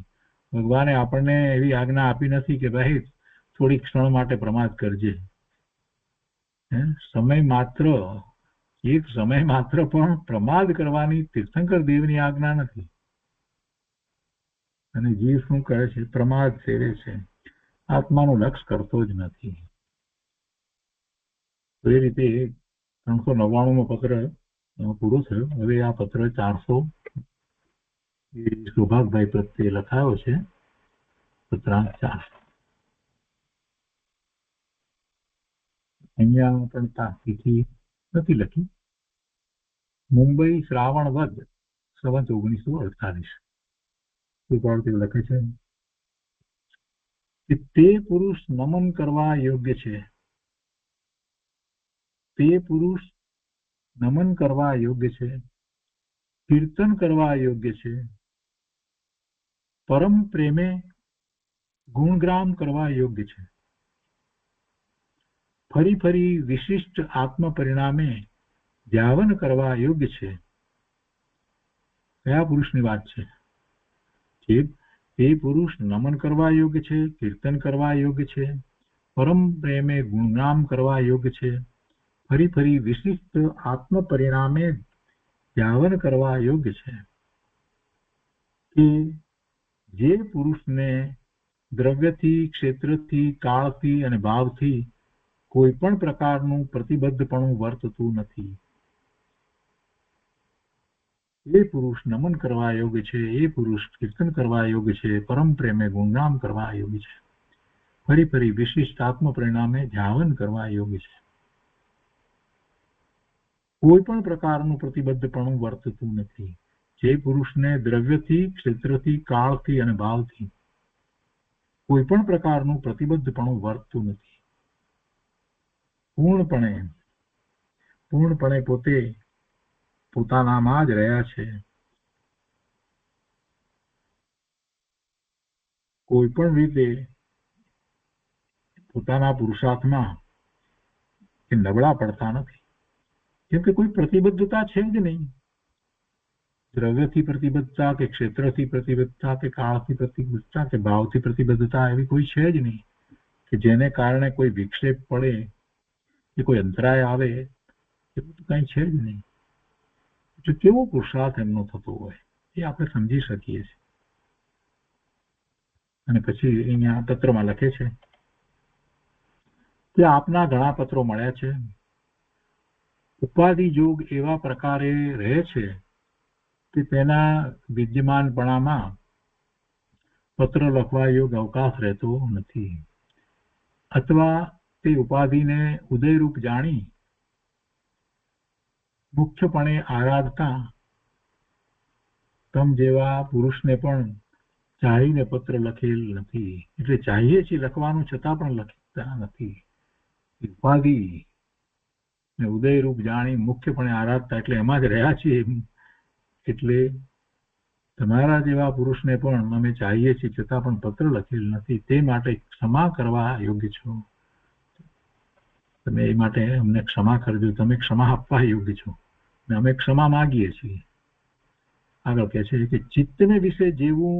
ભગવાને આપણને એવી આજ્ઞા આપી નથી કે ભાઈ થોડી ક્ષણ માટે પ્રમાદ કરજે. સમય માત્ર પણ પ્રમાદ કરવાની તીર્થંકર દેવની આજ્ઞા નથી. અને જીવ શું કરે છે? પ્રમાદ સેવે છે, આત્માનું લક્ષ કરતો જ નથી. તો એ રીતે 399મો પત્ર પૂરો થયો. હવે આ પત્ર 400 સૌભાગભાઈ પ્રત્યે લખાયો છે. પત્રાંક 400. અહીંયા પણ તિથિ નથી લખી. મુંબઈ શ્રાવણ વદ સંવત 1948. કૃપાળુ લખે છે કે તે પુરુષ નમન કરવા યોગ્ય છે, તે પુરુષ નમન કરવા યોગ્ય છે, કીર્તન કરવા યોગ્ય છે, પરમ પ્રેમે ગુણગ્રામ કરવા યોગ્ય છે, ફરી ફરી વિશિષ્ટ આત્મ પરિણામે ધ્યાવન કરવા યોગ્ય છે. કયા પુરુષની વાત છે? તે પુરુષ નમન કરવા યોગ્ય છે, કીર્તન કરવા યોગ્ય છે, પરમ પ્રેમે ગુણગામ કરવા યોગ્ય છે, ફરી ફરી વિશિષ્ટ આત્મ પરિણામે ધ્યાવન કરવા યોગ્ય છે. કે જે પુરુષને દ્રવ્યથી, ક્ષેત્રથી, કાળથી અને ભાવથી કોઈ પણ પ્રકારનું પ્રતિબદ્ધપણું વર્તતું નથી. એ પુરુષ નમન કરવા યોગ્ય છે, એ પુરુષ કીર્તન કરવા યોગ્ય છે, પરમ પ્રેમે ગુણગામ કરવા યોગ્ય છે, ફરી ફરી વિશિષ્ટ આત્મ પરિણામે ધ્યાવન કરવા યોગ્ય છે. કોઈ પણ પ્રકારનું પ્રતિબદ્ધપણું વર્તતું નથી. જે પુરુષને દ્રવ્યથી, ક્ષેત્રથી, કાળથી અને ભાવથી કોઈ પણ પ્રકારનું પ્રતિબદ્ધપણું વર્તતું નથી. પૂર્ણપણે પોતે પોતાનામાં જ રહ્યા છે. કોઈ પણ રીતે પોતાના પુરુષાર્થમાં એ નબળા પડતા નથી, કેમ કે કોઈ પ્રતિબદ્ધતા છે જ નહીં. દ્રવ્યથી પ્રતિબદ્ધતા કે ક્ષેત્રથી પ્રતિબદ્ધતા કે કાળથી પ્રતિબદ્ધતા કે ભાવથી પ્રતિબદ્ધતા એવી કોઈ છે જ નહીં કે જેને કારણે કોઈ વિક્ષેપ પડે કે કોઈ અંતરાય આવે, એવું તો કઈ છે જ નહીં. જો કેવો પુરુષાર્થ એમનો થતો હોય એ આપણે સમજી શકીએ છીએ. અને પછી અહીંયા પત્રમાં લખે છે કે આપના ઘણા પત્રો મળ્યા છે. ઉપાધિ જોગ એવા પ્રકારે રહે છે કે તેના વિદ્યમાનપણામાં પત્ર લખવા યોગ અવકાશ રહેતો નથી, અથવા તે ઉપાધિને ઉદયરૂપ જાણી મુખ્યપણે આરાધતા તમ જેવા પુરુષને પણ ચાહીને પત્ર લખેલ નથી. એટલે ચાહીએ છીએ લખવાનું છતાં પણ લખતા નથી. ઉપાધિ ને ઉદયરૂપ જાણી મુખ્યપણે આરાધતા એટલે એમાં જ રહ્યા છીએ. એટલે તમારા જેવા પુરુષને પણ અમે ચાહીએ છીએ છતાં પણ પત્ર લખેલ નથી. તે માટે ક્ષમા કરવા યોગ્ય છો. તમે એ માટે અમને ક્ષમા કરજો. તમે ક્ષમા આપવા યોગ્ય છો ને અમે ક્ષમા માગીએ છીએ. આગળ કહે છે કે ચિત્તને વિશે જેવું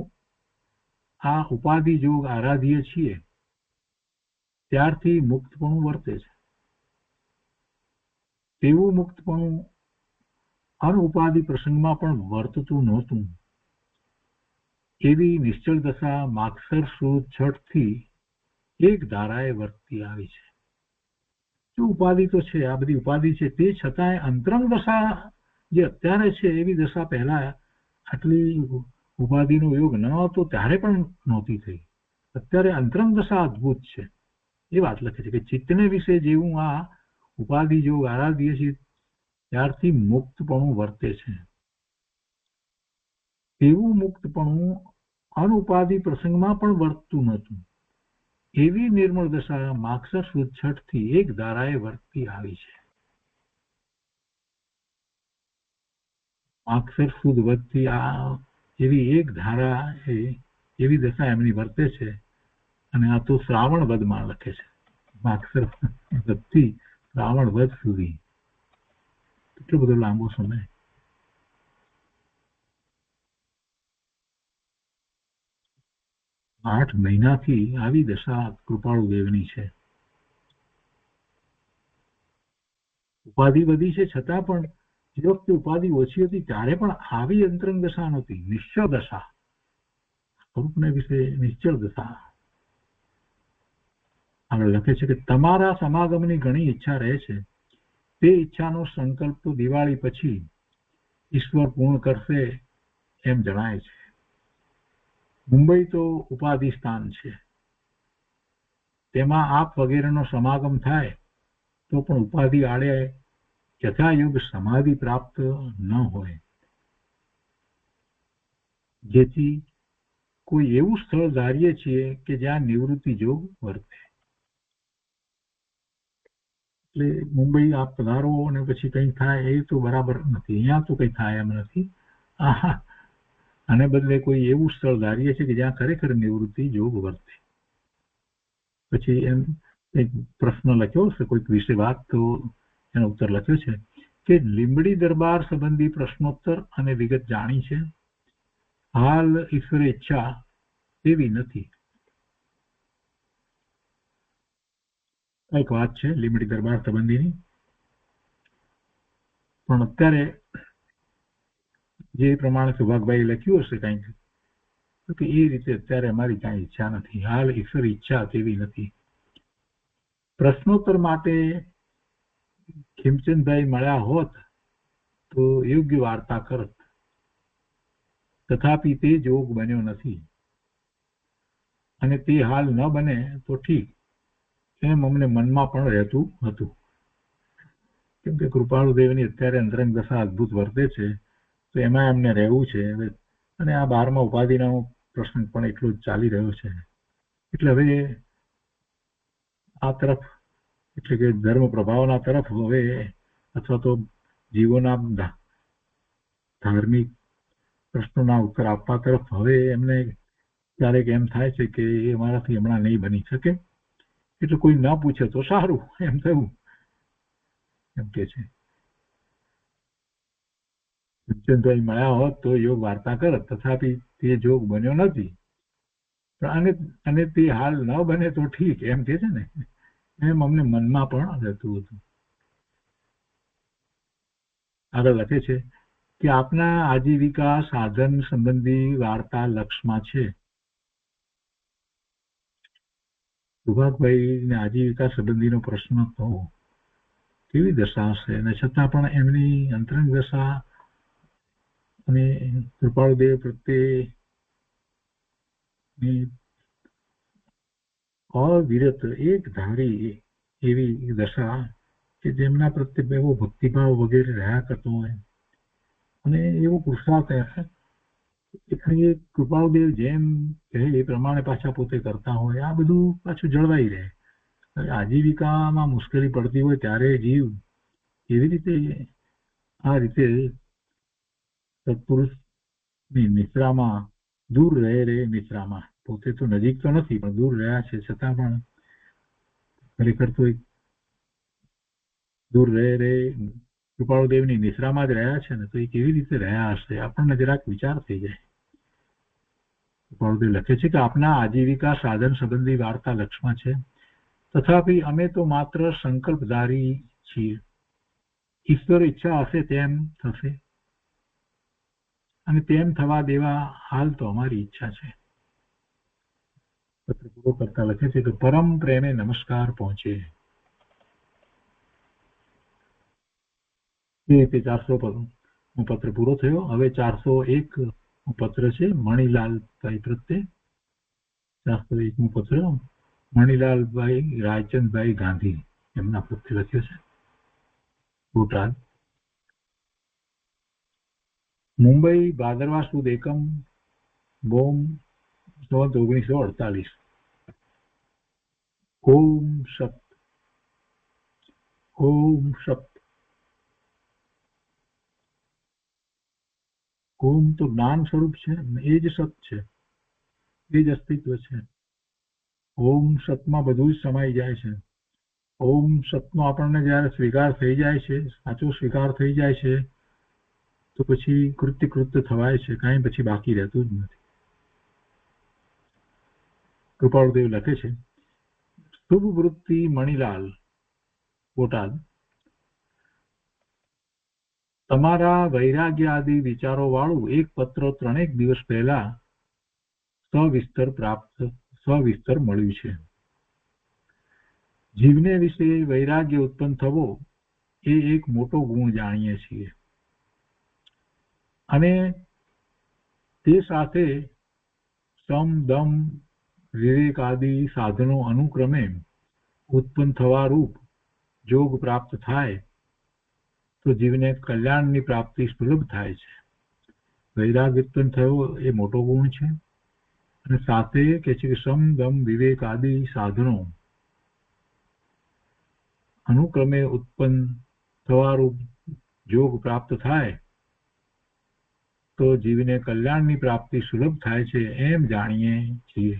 આ ઉપાધિ જોગ આરાધીએ છીએ ત્યારથી મુક્તપણું વર્તે છે, તેવું મુક્તપણું અનુપાધિ પ્રસંગમાં પણ વર્તતું નહોતું. એવી નિશ્ચળ દશા માગસર સુદ છઠથી એક ધારાએ વર્તતી આવી છે. જો ઉપાધિ તો છે, આ બધી ઉપાધિ છે, તે છતાંય અંતરંગ દશા જે અત્યારે છે એવી દશા પહેલા આટલી ઉપાધિનો યોગ ન હતો ત્યારે પણ નહોતી થઈ. અત્યારે અંતરંગ દશા અદભુત છે. એ વાત લખે છે કે ચિત્તને વિશે જેવું આ ઉપાધિ યોગ આરાધીએ છીએ ત્યારથી મુક્તપણું વર્તે છે, એવું મુક્તપણું અનુપાધિ પ્રસંગમાં પણ વર્તતું નહોતું. એવી નિર્મળ દશા માગસર સુદ છઠથી એક ધારાએ વર્તતી આવી છે. માગસર સુદ વધથી આ એવી એક ધારા એવી દશા એમની વર્તે છે. અને આ તો શ્રાવણ વધમાં લખે છે. માગસર વધથી શ્રાવણ વધ સુધી કેટલો બધો લાંબો સમય. આઠ મહિનાથી આવી દશા કૃપાળુ દેવની છે. ઉપાધિ વધી છે છતાં પણ જે વખતે ઉપાધિ ઓછી હતી ત્યારે પણ આવી અંતરંગ દશા નહોતી. નિશ્ચળ દશા, સ્વરૂપને વિશે નિશ્ચળ દશા. આગળ લખે છે કે તમારા સમાગમની ઘણી ઈચ્છા રહે છે. તે ઈચ્છાનો સંકલ્પ તો દિવાળી પછી ઈશ્વર પૂર્ણ કરશે એમ જણાય છે. મુંબઈ તો ઉપાધિ સ્થાન છે, તેમાં આપ વગેરેનો સમાગમ થાય તો પણ ઉપાધિ આડે યથાયોગ સમાધિ પ્રાપ્ત ન હોય, જેથી કોઈ એવું સ્થળ ધારીએ છીએ કે જ્યાં નિવૃત્તિ જોગ વર્તે. એટલે મુંબઈ આપ પધારો અને પછી કંઈ થાય એ તો બરાબર નથી. અહીંયા તો કંઈ થાય એમ નથી. આને બદલે કોઈ એવું સ્થળ ધારીએ છીએ કે જ્યાં ખરેખર નિવૃત્તિ જોગ વર્તે. પછી એમ એક પ્રશ્ન લખ્યો છે કોઈક વિશે વાત, તો એનો ઉત્તર લખ્યો છે કે લીંબડી દરબાર સંબંધી પ્રશ્નોત્તર અને વિગત જાણી છે. હાલ ઈશ્વરે ઈચ્છા એવી નથી. એક વાત છે લીંબડી દરબાર સંબંધીની, પણ અત્યારે જે પ્રમાણે સુભાગભાઈ લખ્યું હશે કંઈક, તો કે એ રીતે અત્યારે અમારી કાંઈ ઈચ્છા નથી. હાલ ઈશ્વર ઈચ્છા તેવી નથી. પ્રશ્નોત્તર માટે ખીમચંદભાઈ મળ્યા હોત તો યોગ્ય વાર્તા કરત, તથાપિ તે જોગ બન્યો નથી, અને તે હાલ ન બને તો ઠીક એમ અમને મનમાં પણ રહેતું હતું. કેમ કે કૃપાળુદેવની અત્યારે અંતરંગ દશા અદભુત વર્તે છે, તો એમાં એમને રહેવું છે. અને આ 12મા ઉપાધિનો પ્રશ્ન પણ એટલો જ ચાલી રહ્યો છે. એટલે હવે આ તરફ, એટલે કે ધર્મ પ્રભાવના તરફ હવે, અથવા તો જીવોના ધાર્મિક પ્રશ્નોના ઉત્તર આપવા તરફ હવે એમને ક્યારેક એમ થાય છે કે એ અમારાથી હમણાં નહીં બની શકે, એટલે કોઈ ન પૂછે તો સારું એમ થયું, એમ કે છે. ખીમચંદભાઈ મળ્યા હોત તો યોગ વાર્તા કરત, તથાપિ તે જોગ બન્યો નથી, અને તે હાલ ન બને તો ઠીક એમ કે છે ને, એમ અમને મનમાં પણ રહેતું હતું. આગળ લખે છે કે આપના આજીવિકા સાધન સંબંધી વાર્તા લક્ષમાં છે. સુભાગભાઈને આજીવિકા સંબંધીનો પ્રશ્ન તો કેવી દશા હશે, અને છતાં પણ એમની અંતરંગ દશા અને કૃપાળુદેવ પ્રત્યેની અવિરત એક ધારી એવી દશા કે જેમના પ્રત્યે એવો ભક્તિભાવ વગેરે રહ્યા કરતો હોય, અને એવો પુરુષાર્થ કૃપાળુદેવ જેમ કહે એ પ્રમાણે પાછા પોતે કરતા હોય, આ બધું પાછું જળવાઈ રહે. આજીવિકામાં મુશ્કેલી પડતી હોય ત્યારે જીવ એવી રીતે આ રીતે સત્પુરુષની નિશ્રામાં દૂર રહે નિશ્રામાં, પોતે તો નજીક તો નથી પણ દૂર રહ્યા છે, છતાં પણ ખરેખર તો દૂર રહે કૃપાળુદેવની નિશ્રામાં જ રહ્યા છે ને, તો એ કેવી રીતે રહ્યા હશે આપણને જરાક વિચાર થઈ જાય. કૃપાળુદેવ લખે છે કે આપના આજીવિકા સાધન સંબંધી વાર્તા લક્ષમાં છે, તથાપિ અમે તો માત્ર સંકલ્પધારી છીએ. ઈશ્વર ઈચ્છા હશે તેમ થશે, અને તેમ થવા દેવા હાલ તો અમારી ઈચ્છા છે. પત્ર પૂરો કરતા લખે છે કે પરમ પ્રેમે નમસ્કાર પહોંચે. એ રીતે 400 પત્ર પૂરો થયો. હવે 401 પત્ર છે મણિલાલભાઈ પ્રત્યે. 401 પત્ર મણિલાલભાઈ રાયચંદભાઈ ગાંધી એમના પ્રત્યે લખ્યો છે, બોટાદ. મુંબઈ ભાદરવા સુદ એકમ બોમ 1948. ઓમ સત. ઓમ સત. ઓમ તો જ્ઞાન સ્વરૂપ છે, એ જ સત છે, એ જ અસ્તિત્વ છે. ઓમ સતમાં બધું જ સમાઈ જાય છે. ઓમ સતનો આપણને જયારે સ્વીકાર થઈ જાય છે, સાચો સ્વીકાર થઈ જાય છે, તો પછી કૃત્ય થવાય છે, કાંઈ પછી બાકી રહેતું જ નથી. કૃપાળુદેવ લખે છે શુભ વૃત્તિ મણિલાલ, બોટાદ. તમારા વૈરાગ્ય આદિ વિચારો વાળું એક પત્ર 3 દિવસ પહેલા સવિસ્તર મળ્યું છે. જીવને વિશે વૈરાગ્ય ઉત્પન્ન થવો એ એક મોટો ગુણ જાણીએ છીએ, અને તે સાથે સમ દમ વિવેક આદિ સાધનો અનુક્રમે ઉત્પન્ન થવા રૂપ જોગ પ્રાપ્ત થાય તો જીવને કલ્યાણની પ્રાપ્તિ સુલભ થાય છે. વૈરાગ્ય ઉત્પન્ન થયો એ મોટો ગુણ છે. અને સાથે કે છે કે સમ દમ વિવેક આદિ સાધનો અનુક્રમે ઉત્પન્ન થવારૂપ જોગ પ્રાપ્ત થાય તો જીવને કલ્યાણની પ્રાપ્તિ સુલભ થાય છે એમ જાણીએ છીએ.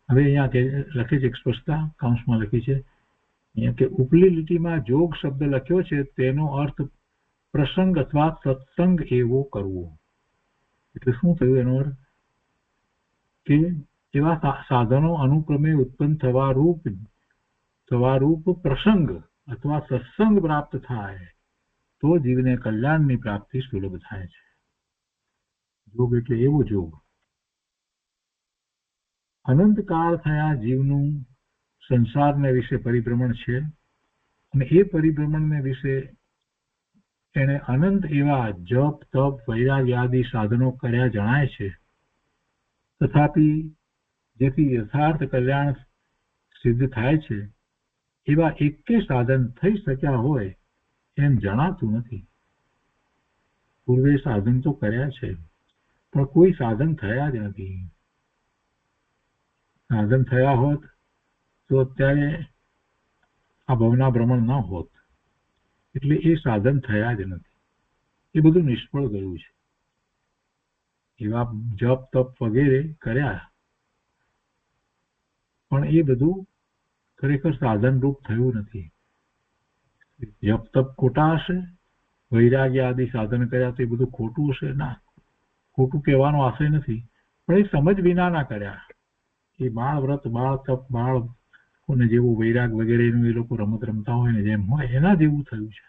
હવે અહીંયા લખે છે સ્પષ્ટતા કૌંસમાં લખી છે અહીંયા કે ઉપલી લીટીમાં જોગ શબ્દ લખ્યો છે તેનો અર્થ પ્રસંગ અથવા સત્સંગ એવો કરવો. એટલે શું થયું એનો અર્થ કે એવા સાધનો અનુક્રમે ઉત્પન્ન થવા રૂપ પ્રસંગ અથવા સત્સંગ પ્રાપ્ત થાય તો જીવને કલ્યાણની પ્રાપ્તિ સુલભ થાય છે. જોગ એટલે એવો જોગ. અનંતકાળ થયા જીવનું સંસારને વિશે પરિભ્રમણ છે અને એ પરિભ્રમણને વિશે એને અનંત એવા જપ તપ વૈરાગ્ય આદિ સાધનો કર્યા જણાય છે. તથાપી જેથી યથાર્થ કલ્યાણ સિદ્ધ થાય છે એવા એકે સાધન થઈ શક્યા હોય એમ જણાતું નથી. પૂર્વે સાધન તો કર્યા છે પણ કોઈ સાધન થયા જ નથી. સાધન થયા હોત તો અત્યારે આ ભવના ભ્રમણ ન હોત. એટલે એ સાધન થયા જ નથી. એ બધું નિષ્ફળ ગયું છે. એવા જપ તપ વગેરે કર્યા પણ એ બધું ખરેખર સાધન રૂપ થયું નથી. જપ તપ ખોટા હશે, વૈરાગ્ય આદિ સાધન કર્યા તો એ બધું ખોટું હશે. ના, ખોટું કહેવાનો આશય નથી, પણ એ સમજ વિનાના કર્યા. એ બાળ વ્રત બાળ તપ બાળ કોને જેવું વૈરાગ વગેરેનું એ લોકો રમત રમતા હોય ને જેમ હોય એના જેવું થયું છે.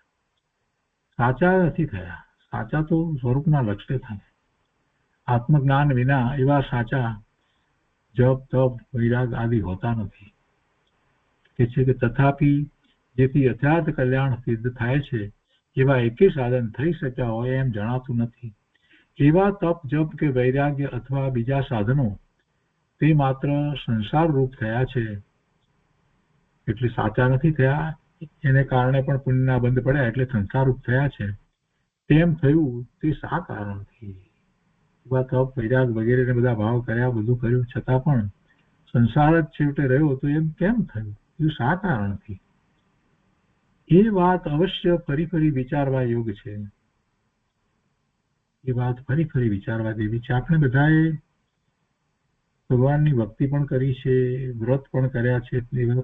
સાચા નથી થયા. સાચા તો સ્વરૂપના લક્ષ્ય થાય. આત્મજ્ઞાન વિના એવા સાચા જપ તપ વૈરાગ આદિ હોતા નથી. કે છે કે તથાપી જેથી યથાર્થ કલ્યાણ સિદ્ધ થાય છે એવા એકે સાધન થઈ શક્યા હોય એમ જણાતું નથી. એવા તપ જપ કે વૈરાગ્ય અથવા બીજા સાધનો તે માત્ર સંસાર રૂપ થયા છે, એટલે સાચા નથી થયા. એને કારણે પણ પુણ્યના બંધ પડ્યા એટલે સંસાર રૂપ થયા છે. તેમ થયું તે શા કારણથી? એવા તપ વૈરાગ વગેરે બધા ભાવ કર્યા, બધું કર્યું, છતાં પણ સંસાર જ છેવટે રહ્યો તો એમ કેમ થયું? એ શા કારણથી? એ વાત અવશ્ય ફરી ફરી વિચારવા યોગ છે. એ વાત ફરી ફરી વિચારવા જેવી છે. આપણે બધાએ ભગવાનની ભક્તિ પણ કરી છે, વ્રત પણ કર્યા છે,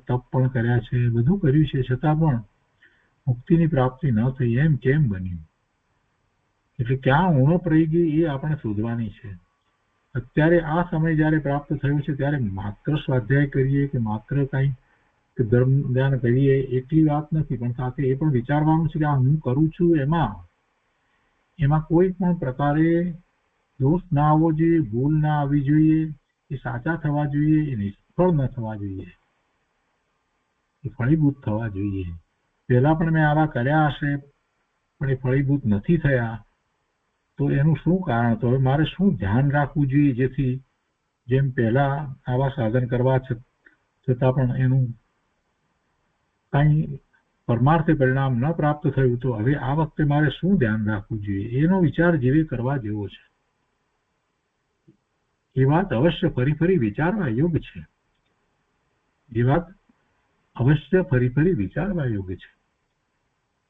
તપ પણ કર્યા છે, બધું કર્યું છે, છતાં પણ મુક્તિની પ્રાપ્તિ ન થઈ. એમ કેમ બન્યું? એટલે ક્યાં ઉણપ રહી ગઈ એ આપણે શોધવાની છે. અત્યારે આ સમય જયારે પ્રાપ્ત થયો છે ત્યારે માત્ર સ્વાધ્યાય કરીએ કે માત્ર કઈ ધર્મ ધ્યાન કરીએ એટલી વાત નથી, પણ સાથે એ પણ વિચારવાનું છે કે આ હું કરું છું એમાં કોઈ પણ પ્રકારે દોષ ના આવવો જોઈએ, ભૂલ ના આવવી જોઈએ, એ સાચા થવા જોઈએ, એ નિષ્ફળ ન થવા જોઈએ, એ ફળીભૂત થવા જોઈએ. પહેલા પણ મેં આવા કર્યા હશે પણ એ ફળીભૂત નથી થયા તો એનું શું કારણ? તો હવે મારે શું ધ્યાન રાખવું જોઈએ જેથી જેમ પહેલા આવા સાધન કરવા છતાં પણ એનું કઈ પરમાર્થે પરિણામ ન પ્રાપ્ત થયું તો હવે આ વખતે મારે શું ધ્યાન રાખવું જોઈએ? એનો વિચાર જેવી કરવા જેવો છે. એ વાત અવશ્ય ફરી ફરી વિચારવા યોગ છે. એ વાત અવશ્ય ફરી ફરી વિચારવા યોગ છે.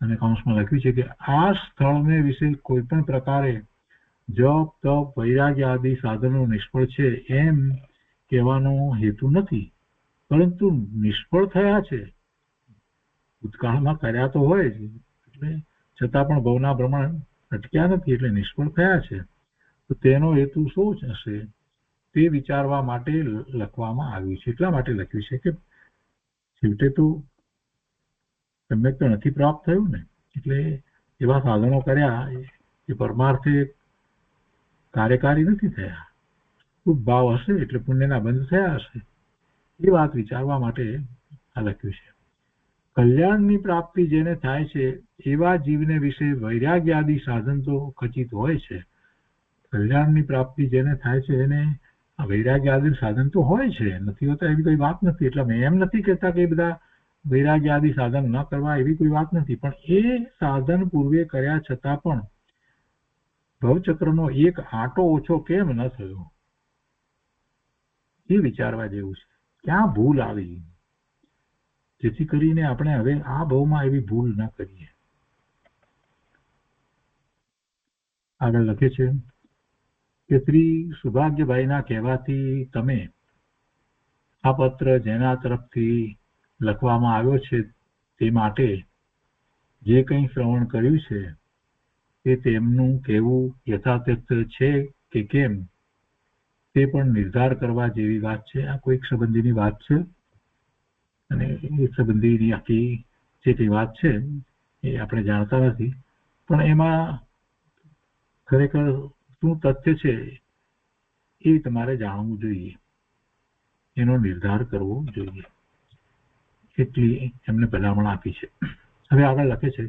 અને કૌંસમાં લખ્યું છે કે આ સ્થળને વિશે કોઈ પણ પ્રકારે જપ તપ વૈરાગ્ય આદિ સાધનો નિષ્ફળ છે એમ કહેવાનો હેતુ નથી, પરંતુ નિષ્ફળ થયા છે. ભૂતકાળમાં કર્યા તો હોય જ, એટલે છતાં પણ ભવના ભ્રમણ અટક્યા નથી, એટલે નિષ્ફળ થયા છે. તો તેનો હેતુ શું હશે તે વિચારવા માટે લખવામાં આવ્યું છે. એટલા માટે લખ્યું છે કે છેવટે તો સમ્યક તો નથી પ્રાપ્ત થયું ને, એટલે એવા સાધનો કર્યા એ પરમાર્થે કાર્યકારી નથી થયા. શુભ ભાવ હશે એટલે પુણ્યના બંધ થયા હશે. એ વાત વિચારવા માટે આ લખ્યું છે. કલ્યાણની પ્રાપ્તિ જેને થાય છે એવા જીવને વિશે વૈરાગ્ય આદિ સાધન તો ખચિત હોય છે. કલ્યાણની પ્રાપ્તિ જેને થાય છે એને વૈરાગ્ય આદિ સાધન તો હોય છે, નથી હોતા એવી કોઈ વાત નથી. એટલે મેં એમ નથી કહેતા કે બધા વૈરાગ્ય આદિ સાધન ન કરવા એવી કોઈ વાત નથી, પણ એ સાધન પૂર્વે કર્યા છતાં પણ ભવચક્રનો એક આંટો ઓછો કેમ ન થયો એ વિચારવા જેવું છે. ક્યાં ભૂલ આવી જેથી કરીને આપણે હવે આ ભાવમાં એવી ભૂલ ન કરીએ. આગળ લખે છે કે શ્રી સુભાગ્યભાઈના કહેવાથી તમે આ પત્ર જેના તરફથી લખવામાં આવ્યો છે તે માટે જે કંઈ શ્રવણ કર્યું છે તે તેમનું કહેવું યથાર્થ છે કે કેમ તે પણ નિર્ધાર કરવા જેવી વાત છે. આ કોઈક સંબંધીની વાત છે અને એ સંબંધીની આખી જે કઈ વાત છે એ આપણે જાણતા નથી, પણ એમાં ખરેખર શું તથ્ય છે એ તમારે જાણવું જોઈએ, એનો નિર્ધાર કરવો જોઈએ, એટલી એમને ભલામણ આપી છે. હવે આગળ લખે છે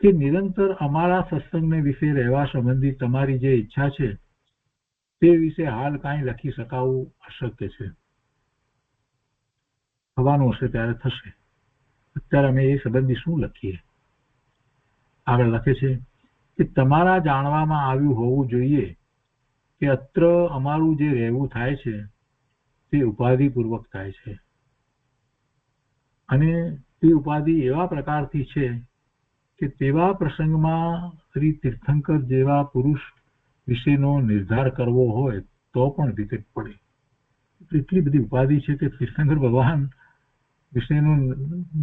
કે નિરંતર અમારા સત્સંગને વિશે રહેવા સંબંધી તમારી જે ઈચ્છા છે તે વિશે હાલ કાંઈ લખી શકાવું અશક્ય છે. થવાનું હશે ત્યારે થશે, અત્યારે અમે એ સંબંધી શું લખીએ. આગળ લખે છે કે તમારા જાણવામાં આવ્યું હોવું જોઈએ કે અત્ર અમારું જે રહેવું થાય છે તે ઉપાધિપૂર્વક થાય છે, અને તે ઉપાધિ એવા પ્રકારથી છે કે તેવા પ્રસંગમાં શ્રી તીર્થંકર જેવા પુરુષ વિશેનો નિર્ધાર કરવો હોય તો પણ વિકટ પડે. એટલી બધી ઉપાધિ છે કે તીર્થંકર ભગવાન વિશેનો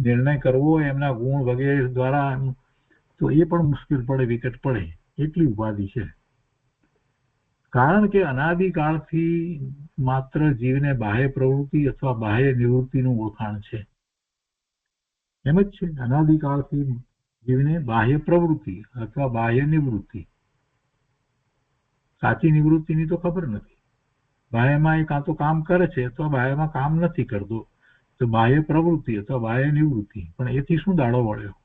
નિર્ણય કરવો હોય એમના ગુણ વગેરે દ્વારા તો એ પણ મુશ્કેલ પડે, વિકટ પડે, એટલી ઉપાધિ છે. કારણ કે અનાદિકાળથી માત્ર જીવને બાહ્ય પ્રવૃત્તિ અથવા બાહ્ય નિવૃત્તિનું ઓળખાણ છે. એમ જ છે, અનાદિકાળથી જીવને બાહ્ય પ્રવૃત્તિ અથવા બાહ્ય નિવૃત્તિ, સાચી નિવૃત્તિની તો ખબર નથી. બાહ્યમાં એ કાં તો કામ કરે છે અથવા બાહ્યમાં કામ નથી કરતો, તો બાહ્ય પ્રવૃત્તિ અથવા બાહ્ય નિવૃત્તિ. પણ એથી શું દાડો વળ્યો?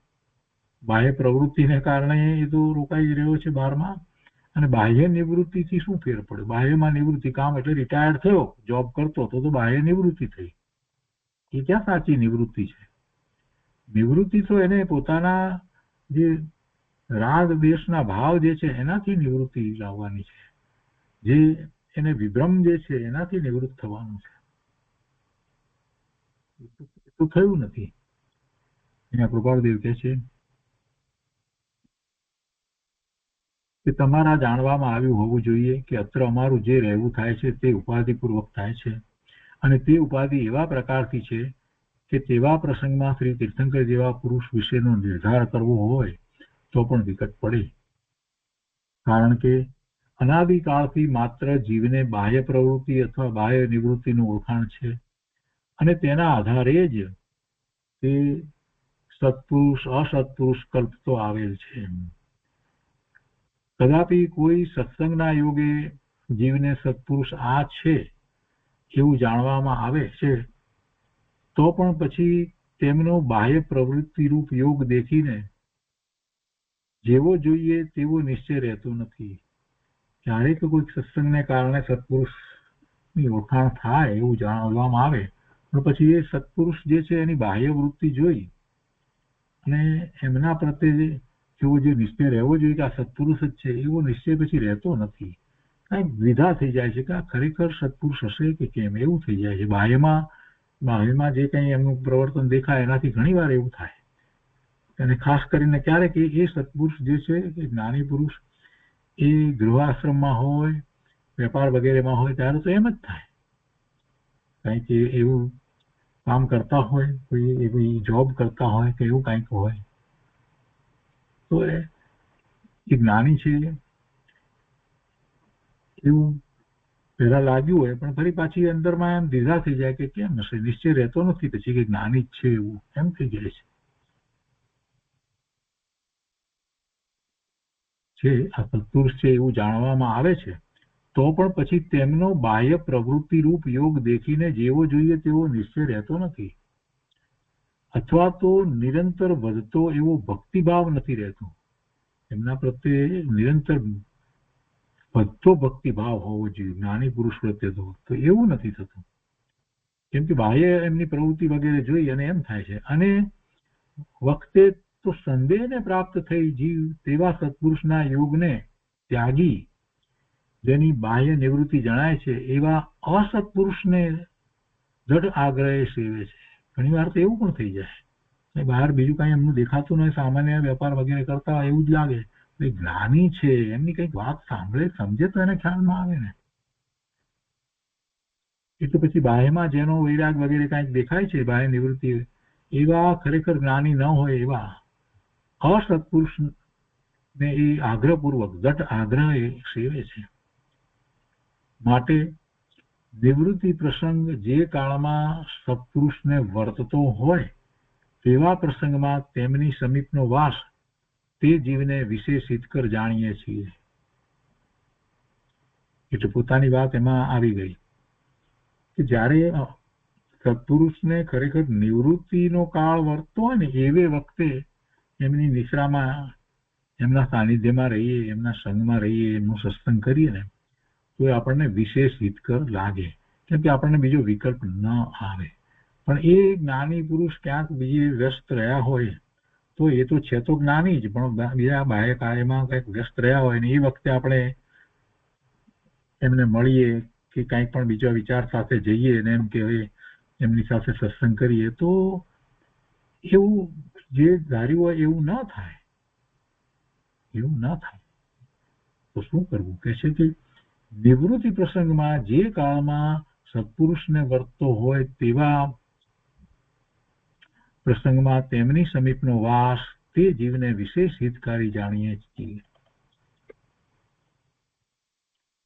બાહ્ય પ્રવૃત્તિને કારણે એ તો રોકાઈ રહ્યો છે બહારમાં, અને બાહ્ય નિવૃત્તિથી શું ફેર પડ્યો? બાહ્યમાં નિવૃત્તિ, કામ એટલે રિટાયર્ડ થયો, જોબ કરતો તો બાહ્ય નિવૃત્તિ થઈ. એ ક્યાં સાચી નિવૃત્તિ છે? નિવૃત્તિ તો એને પોતાના જે રાગ દ્વેષના ભાવ જે છે એનાથી નિવૃત્તિ લાવવાની છે, જે એને વિભ્રમ જે છે એનાથી નિવૃત્ત થવાનું છે. એ તો થયું નથી. અહીંયા કૃપાળદેવ કહે છે કે તમારા જાણવામાં આવ્યું હોવું જોઈએ કે અત્ર અમારું જે રહેવું થાય છે તે ઉપાધિપૂર્વક થાય છે, અને તે ઉપાધિ એવા પ્રકારથી છે કે તેવા પ્રસંગમાં શ્રી તીર્થંકર જેવા પુરુષ વિશેનો નિર્ધાર કરવો હોય તો પણ વિકટ પડે. કારણ કે અનાદિકાળથી માત્ર જીવને બાહ્ય પ્રવૃત્તિ અથવા બાહ્ય નિવૃત્તિનું ઓળખાણ છે, અને તેના આધારે જ તે સત્પુરુષ અસત્પુરુષ કલ્પતો આવેલ છે. કદાપી કોઈ સત્સંગના યોગે જીવને સત્પુરુષ આ છે એવું જાણવામાં આવે છે તો પણ પછી તેમનો બાહ્ય પ્રવૃત્તિ રૂપ યોગ દેખીને જેવો જોઈએ તેવો નિશ્ચય રહેતો નથી. ક્યારેક કોઈક સત્સંગને કારણે સત્પુરુષની ઓળખાણ થાય એવું જાણવામાં આવે, પણ પછી એ સત્પુરુષ જે છે એની બાહ્ય વૃત્તિ જોઈ અને એમના પ્રત્યે એવો જે નિશ્ચય રહેવો જોઈએ કે આ સત્પુરુષ જ છે એવો નિશ્ચય પછી રહેતો નથી. કાંઈક દ્વિધા થઈ જાય છે કે આ ખરેખર સત્પુરુષ હશે કે કેમ, એવું થઈ જાય છે. બાહ્યમાં જે કંઈ એમનું પ્રવર્તન દેખાય એનાથી ઘણી વાર એવું થાય, અને ખાસ કરીને ક્યારેક એ સત્પુરુષ જે છે એ જ્ઞાની પુરુષ એ ગૃહાશ્રમમાં હોય, વેપાર વગેરેમાં હોય ત્યારે તો એમ જ થાય. કંઈક એવું કામ કરતા હોય, કોઈ એવી જોબ કરતા હોય કે એવું કંઈક હોય તો એ જ્ઞાની છે એવું પહેલા લાગ્યું હોય, પણ ફરી પાછી અંદરમાં એમ દ્વિધા થઈ જાય કે કેમ હશે, નિશ્ચય રહેતો નથી પછી કે જ્ઞાની જ છે એવું એમ થઈ જાય છે. આ સત્પુરુષ છે એવું જાણવામાં આવે છે તો પણ પછી તેમનો બાહ્ય પ્રવૃત્તિ રૂપ યોગ દેખીને જેવો જોઈએ તેવો નિશ્ચય રહેતો નથી, અથવા તો નિરંતર વધતો એવો ભક્તિભાવ નથી રહેતો. એમના પ્રત્યે નિરંતર વધતો ભક્તિભાવ હોવો જોઈએ જ્ઞાની પુરુષ પ્રત્યે, તો એવું નથી થતું. કેમ કે બાહ્ય એમની પ્રવૃત્તિ વગેરે જોઈ અને એમ થાય છે. અને વખતે તો સંદેહને પ્રાપ્ત થઈ જીવ તેવા સત્પુરુષના યોગને ત્યાગી જેની બાહ્ય નિવૃત્તિ જણાય છે એવા અસત્પુરુષને જડ આગ્રહે સેવે છે. ઘણી વાર તો એવું પણ થઈ જાય, બહાર બીજું કઈ એમનું દેખાતું નહીં, સામાન્ય વેપાર વગેરે કરતા હોય એવું જ લાગે, જ્ઞાની છે એમની કઈક વાત સાંભળે સમજે તો એને ખ્યાલમાં આવે ને. એટલે પછી બાહ્યમાં જેનો વૈરાગ વગેરે કઈક દેખાય છે, બાહ્ય નિવૃત્તિ, એવા ખરેખર જ્ઞાની ન હોય એવા અસત્પુરુષ ને એ આગ્રહપૂર્વક દટ આગ્રહ સેવે છે. માટે નિવૃત્તિ પ્રસંગ જે કાળમાં સત્પુરુષને વર્તતો હોય તેવા પ્રસંગમાં તેમની સમીપનો વાસ તે જીવને વિશેષ હિતકર જાણીએ છીએ. એટલે પોતાની વાત એમાં આવી ગઈ કે જ્યારે સત્પુરુષને ખરેખર નિવૃત્તિનો કાળ વર્તતો હોય ને એવે વખતે એમની નિશ્રામાં, એમના સાનિધ્યમાં રહીએ, એમના સંગમાં રહીએ, એમનું સત્સંગ કરીએ ને તો એ આપણને વિશેષ હિતકર લાગે, કેમ કે આપણને બીજો વિકલ્પ ન આવે. પણ એ જ્ઞાની પુરુષ ક્યાંક બીજે વ્યસ્ત રહ્યા હોય તો એ તો છે તો જ્ઞાની જ, પણ બીજા બાહ્ય કાર્યમાં કંઈક વ્યસ્ત રહ્યા હોય ને એ વખતે આપણે એમને મળીએ કે કંઈક પણ બીજા વિચાર સાથે જઈએ ને એમ કે એમની સાથે સત્સંગ કરીએ તો એવું જે ધાર્યું હોય એવું ન થાય, એવું ન થાય. તો શું કરવું? કે છે કે નિવૃત્તિ પ્રસંગમાં જે કાળમાં સત્પુરુષને વર્તતો હોય તેવા પ્રસંગમાં તેમની સમીપનો વાસ તે જીવને વિશેષ હિતકારી જાણીએ છીએ.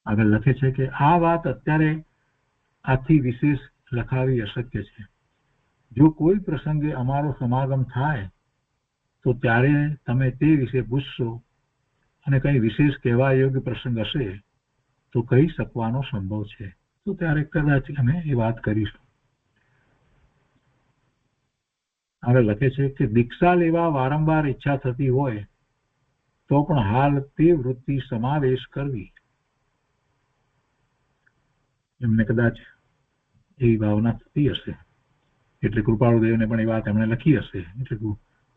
આગળ લખે છે કે આ વાત અત્યારે આથી વિશેષ લખાવી અશક્ય છે. જો કોઈ પ્રસંગે અમારો સમાગમ થાય તો ત્યારે તમે તે વિશે પૂછશો અને કંઈ વિશેષ કહેવા યોગ્ય પ્રસંગ હશે તો કહી શકવાનો સંભવ છે, તો ત્યારે કદાચ અમે એ વાત કરીશું. આગળ લખે છે કે દીક્ષા લેવા વારંવાર ઈચ્છા થતી હોય તો પણ હાલ તે વૃત્તિ સમાવેશ કરવી. એમને કદાચ એવી ભાવના થતી હશે એટલે કૃપાળુદેવને પણ એ વાત એમણે લખી હશે. એટલે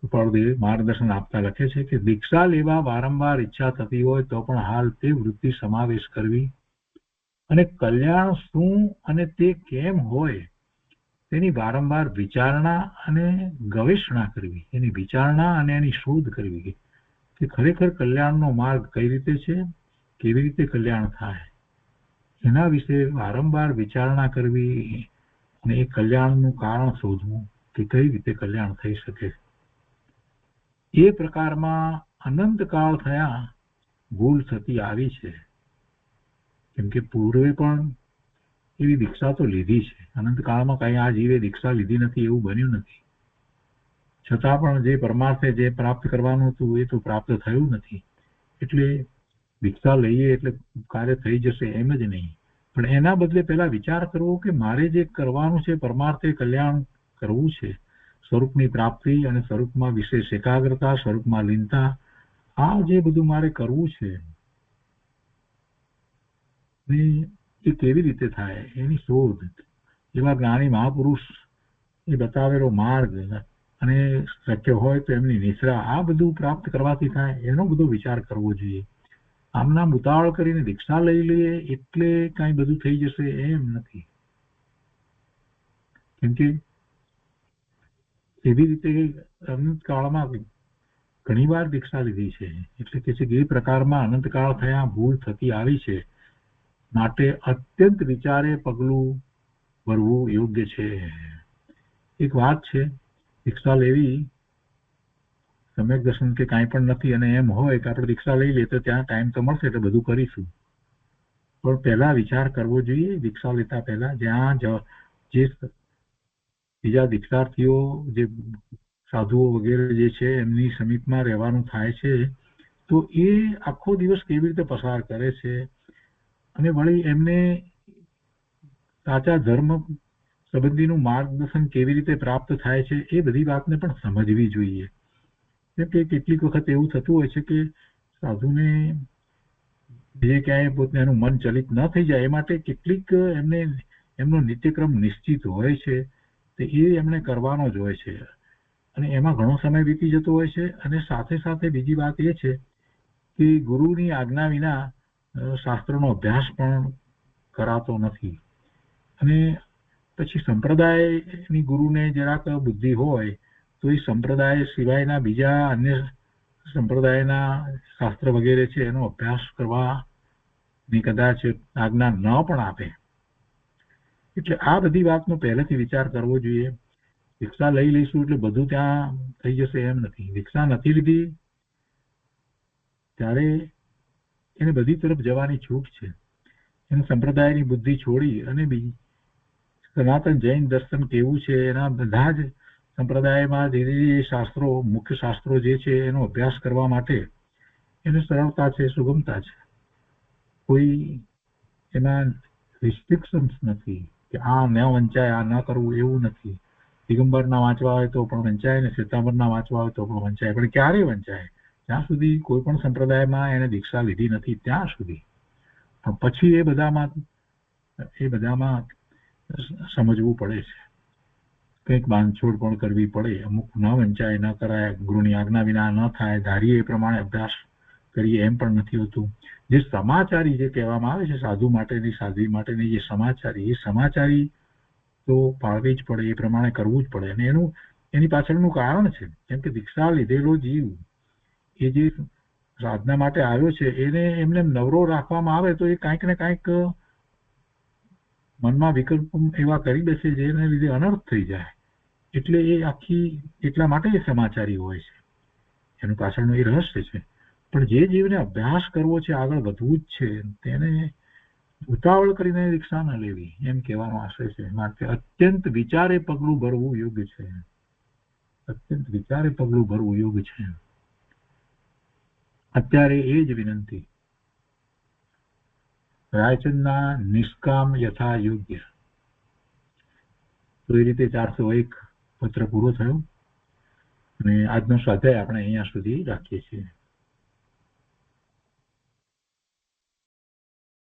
કૃપાળુદેવ માર્ગદર્શન આપતા લખે છે કે દીક્ષા લેવા વારંવાર ઈચ્છા થતી હોય તો પણ હાલ તે વૃત્તિ સમાવેશ કરવી અને કલ્યાણ શું અને તે કેમ હોય તેની વારંવાર વિચારણા અને ગવેષણા કરવી, એની વિચારણા અને એની શોધ કરવી કે ખરેખર કલ્યાણનો માર્ગ કઈ રીતે છે, કેવી રીતે કલ્યાણ થાય, એના વિશે વારંવાર વિચારણા કરવી અને એ કલ્યાણનું કારણ શોધવું કે કઈ રીતે કલ્યાણ થઈ શકે. એ પ્રકારમાં અનંતકાળ થયા ભૂલ થતી આવી છે, કેમ કે પૂર્વે પણ એવી દીક્ષા તો લીધી છે. અનંતકાળમાં કઈ આ જીવે દીક્ષા લીધી નથી એવું બન્યું નથી, છતાં પણ જે પરમાર્થે જે પ્રાપ્ત કરવાનું હતું એ તો પ્રાપ્ત થયું નથી. એટલે દીક્ષા લઈએ એટલે કાર્ય થઈ જશે એમ જ નહીં, પણ એના બદલે પહેલા વિચાર કરવો કે મારે જે કરવાનું છે પરમાર્થે કલ્યાણ કરવું છે, સ્વરૂપની પ્રાપ્તિ અને સ્વરૂપમાં વિશેષ એકાગ્રતા, સ્વરૂપમાં લીનતા, આ જે બધું મારે કરવું છે એ કેવી રીતે થાય એની શોધ, એવા જ્ઞાની મહાપુરુષ એ બતાવેલો માર્ગ અને શક્ય હોય તો એમની નિશ્રા, આ બધું પ્રાપ્ત કરવાથી થાય એનો બધો વિચાર કરવો જોઈએ. આમના ઉતાવળ કરીને દીક્ષા લઈ લઈએ એટલે કઈ બધું થઈ જશે એમ નથી. કેમ કે એવી રીતે અનંતકાળમાં ઘણી વાર દીક્ષા લીધી છે, એટલે કે એ પ્રકારમાં અનંતકાળ થયા ભૂલ થતી આવી છે, માટે અત્યંત વિચારે પગલું ભરવું યોગ્ય છે. એક વાત છે, દીક્ષા લેવી સમ્યક દર્શન કે કાંઈ પણ નથી અને એમ હોય કે આપણે દીક્ષા લઈ લઈએ તો ત્યાં ટાઈમ તો મળશે એટલે બધું કરીશું, પણ પહેલા વિચાર કરવો જોઈએ દીક્ષા લેતા પહેલા. જ્યાં જે બીજા દીક્ષાર્થીઓ જે સાધુઓ વગેરે જે છે એમની સમીપમાં રહેવાનું થાય છે તો એ આખો દિવસ કેવી રીતે પસાર કરે છે અને વળી એમને સાચા ધર્મ સંબંધીનું માર્ગદર્શન કેવી રીતે પ્રાપ્ત થાય છે એ બધી વાતને પણ સમજવી જોઈએ. કેમ કે કેટલીક વખત એવું થતું હોય છે કે સાધુને જે ક્યાંય પોતે એનું મન ચલિત ન થઈ જાય એ માટે કેટલીક એમને એમનો નિત્યક્રમ નિશ્ચિત હોય છે તો એ એમણે કરવાનો જ હોય છે અને એમાં ઘણો સમય વીતી જતો હોય છે અને સાથે સાથે બીજી વાત એ છે કે ગુરુની આજ્ઞા વિના શાસ્ત્રનો અભ્યાસ પણ કરાતો નથી અને પછી સંપ્રદાયની ગુરુને જરાક બુદ્ધિ હોય તો એ સંપ્રદાય સિવાયના બીજા અન્ય સંપ્રદાયના શાસ્ત્ર વગેરે છે એનો અભ્યાસ કરવાની કદાચ આજ્ઞા ન પણ આપે. એટલે આ બધી વાતનો પહેલેથી વિચાર કરવો જોઈએ. દીક્ષા લઈ લઈશું એટલે બધું ત્યાં થઈ જશે એમ નથી. દીક્ષા નથી લીધી ત્યારે એને બધી તરફ જવાની છૂટ છે. એને સંપ્રદાયની બુદ્ધિ છોડી અને બીજી સનાતન જૈન દર્શન કેવું છે એના બધા જ સંપ્રદાયમાં ધીરે ધીરે શાસ્ત્રો મુખ્ય શાસ્ત્રો જે છે એનો અભ્યાસ કરવા માટે એને સરળતા છે, સુગમતા છે. કોઈ એમાં રિસ્ટ્રિક્શન્સ નથી કે આ ન વંચાય, આ ન કરવું એવું નથી. દિગંબરના વાંચવા હોય તો પણ વંચાય ને શ્વેતાંબરના વાંચવા હોય તો પણ વંચાય, પણ ક્યારે વંચાય? જ્યાં સુધી કોઈ પણ સંપ્રદાયમાં એને દીક્ષા લીધી નથી ત્યાં સુધી. પણ પછી એ બધામાં સમજવું પડે છે, કંઈક બાંધછોડ પણ કરવી પડે. અમુક ન વંચાય, ન કરાય, ગુરુની આજ્ઞા વિના ન થાય, ધારીએ એ પ્રમાણે અભ્યાસ કરીએ એમ પણ નથી હોતું. જે સમાચારી જે કહેવામાં આવે છે સાધુ માટેની, સાધ્વી માટેની જે સમાચારી, એ સમાચારી તો પાળવી જ પડે, એ પ્રમાણે કરવું જ પડે. અને એની પાછળનું કારણ છે કેમ કે દીક્ષા લીધેલો જીવ એ જે સાધના માટે આવ્યો છે એને એમને નવરો રાખવામાં આવે તો એ કાંઈક ને કાંઈક મનમાં વિકલ્પ એવા કરી બેસે જેને લીધે અનર્થ થઈ જાય. એટલે એ આખી એટલા માટે એ સમાચારી હોય છે, એનું પાછળનું એ રહસ્ય છે. પણ જે જીવને અભ્યાસ કરવો છે, આગળ વધવું જ છે, તેને ઉતાવળ કરીને દીક્ષા ન લેવી એમ કહેવાનો આશય છે. માટે અત્યંત વિચારે પગલું ભરવું યોગ્ય છે. અત્યંત વિચારે પગલું ભરવું યોગ્ય છે. અત્યારે એ જ વિનંતી. રાયચંદના નિષ્કામ યથા યોગ્ય. તો એ રીતે 401 પત્ર પૂરો થયો અને આજનો સ્વાધ્યાય આપણે અહીંયા સુધી રાખીએ છીએ.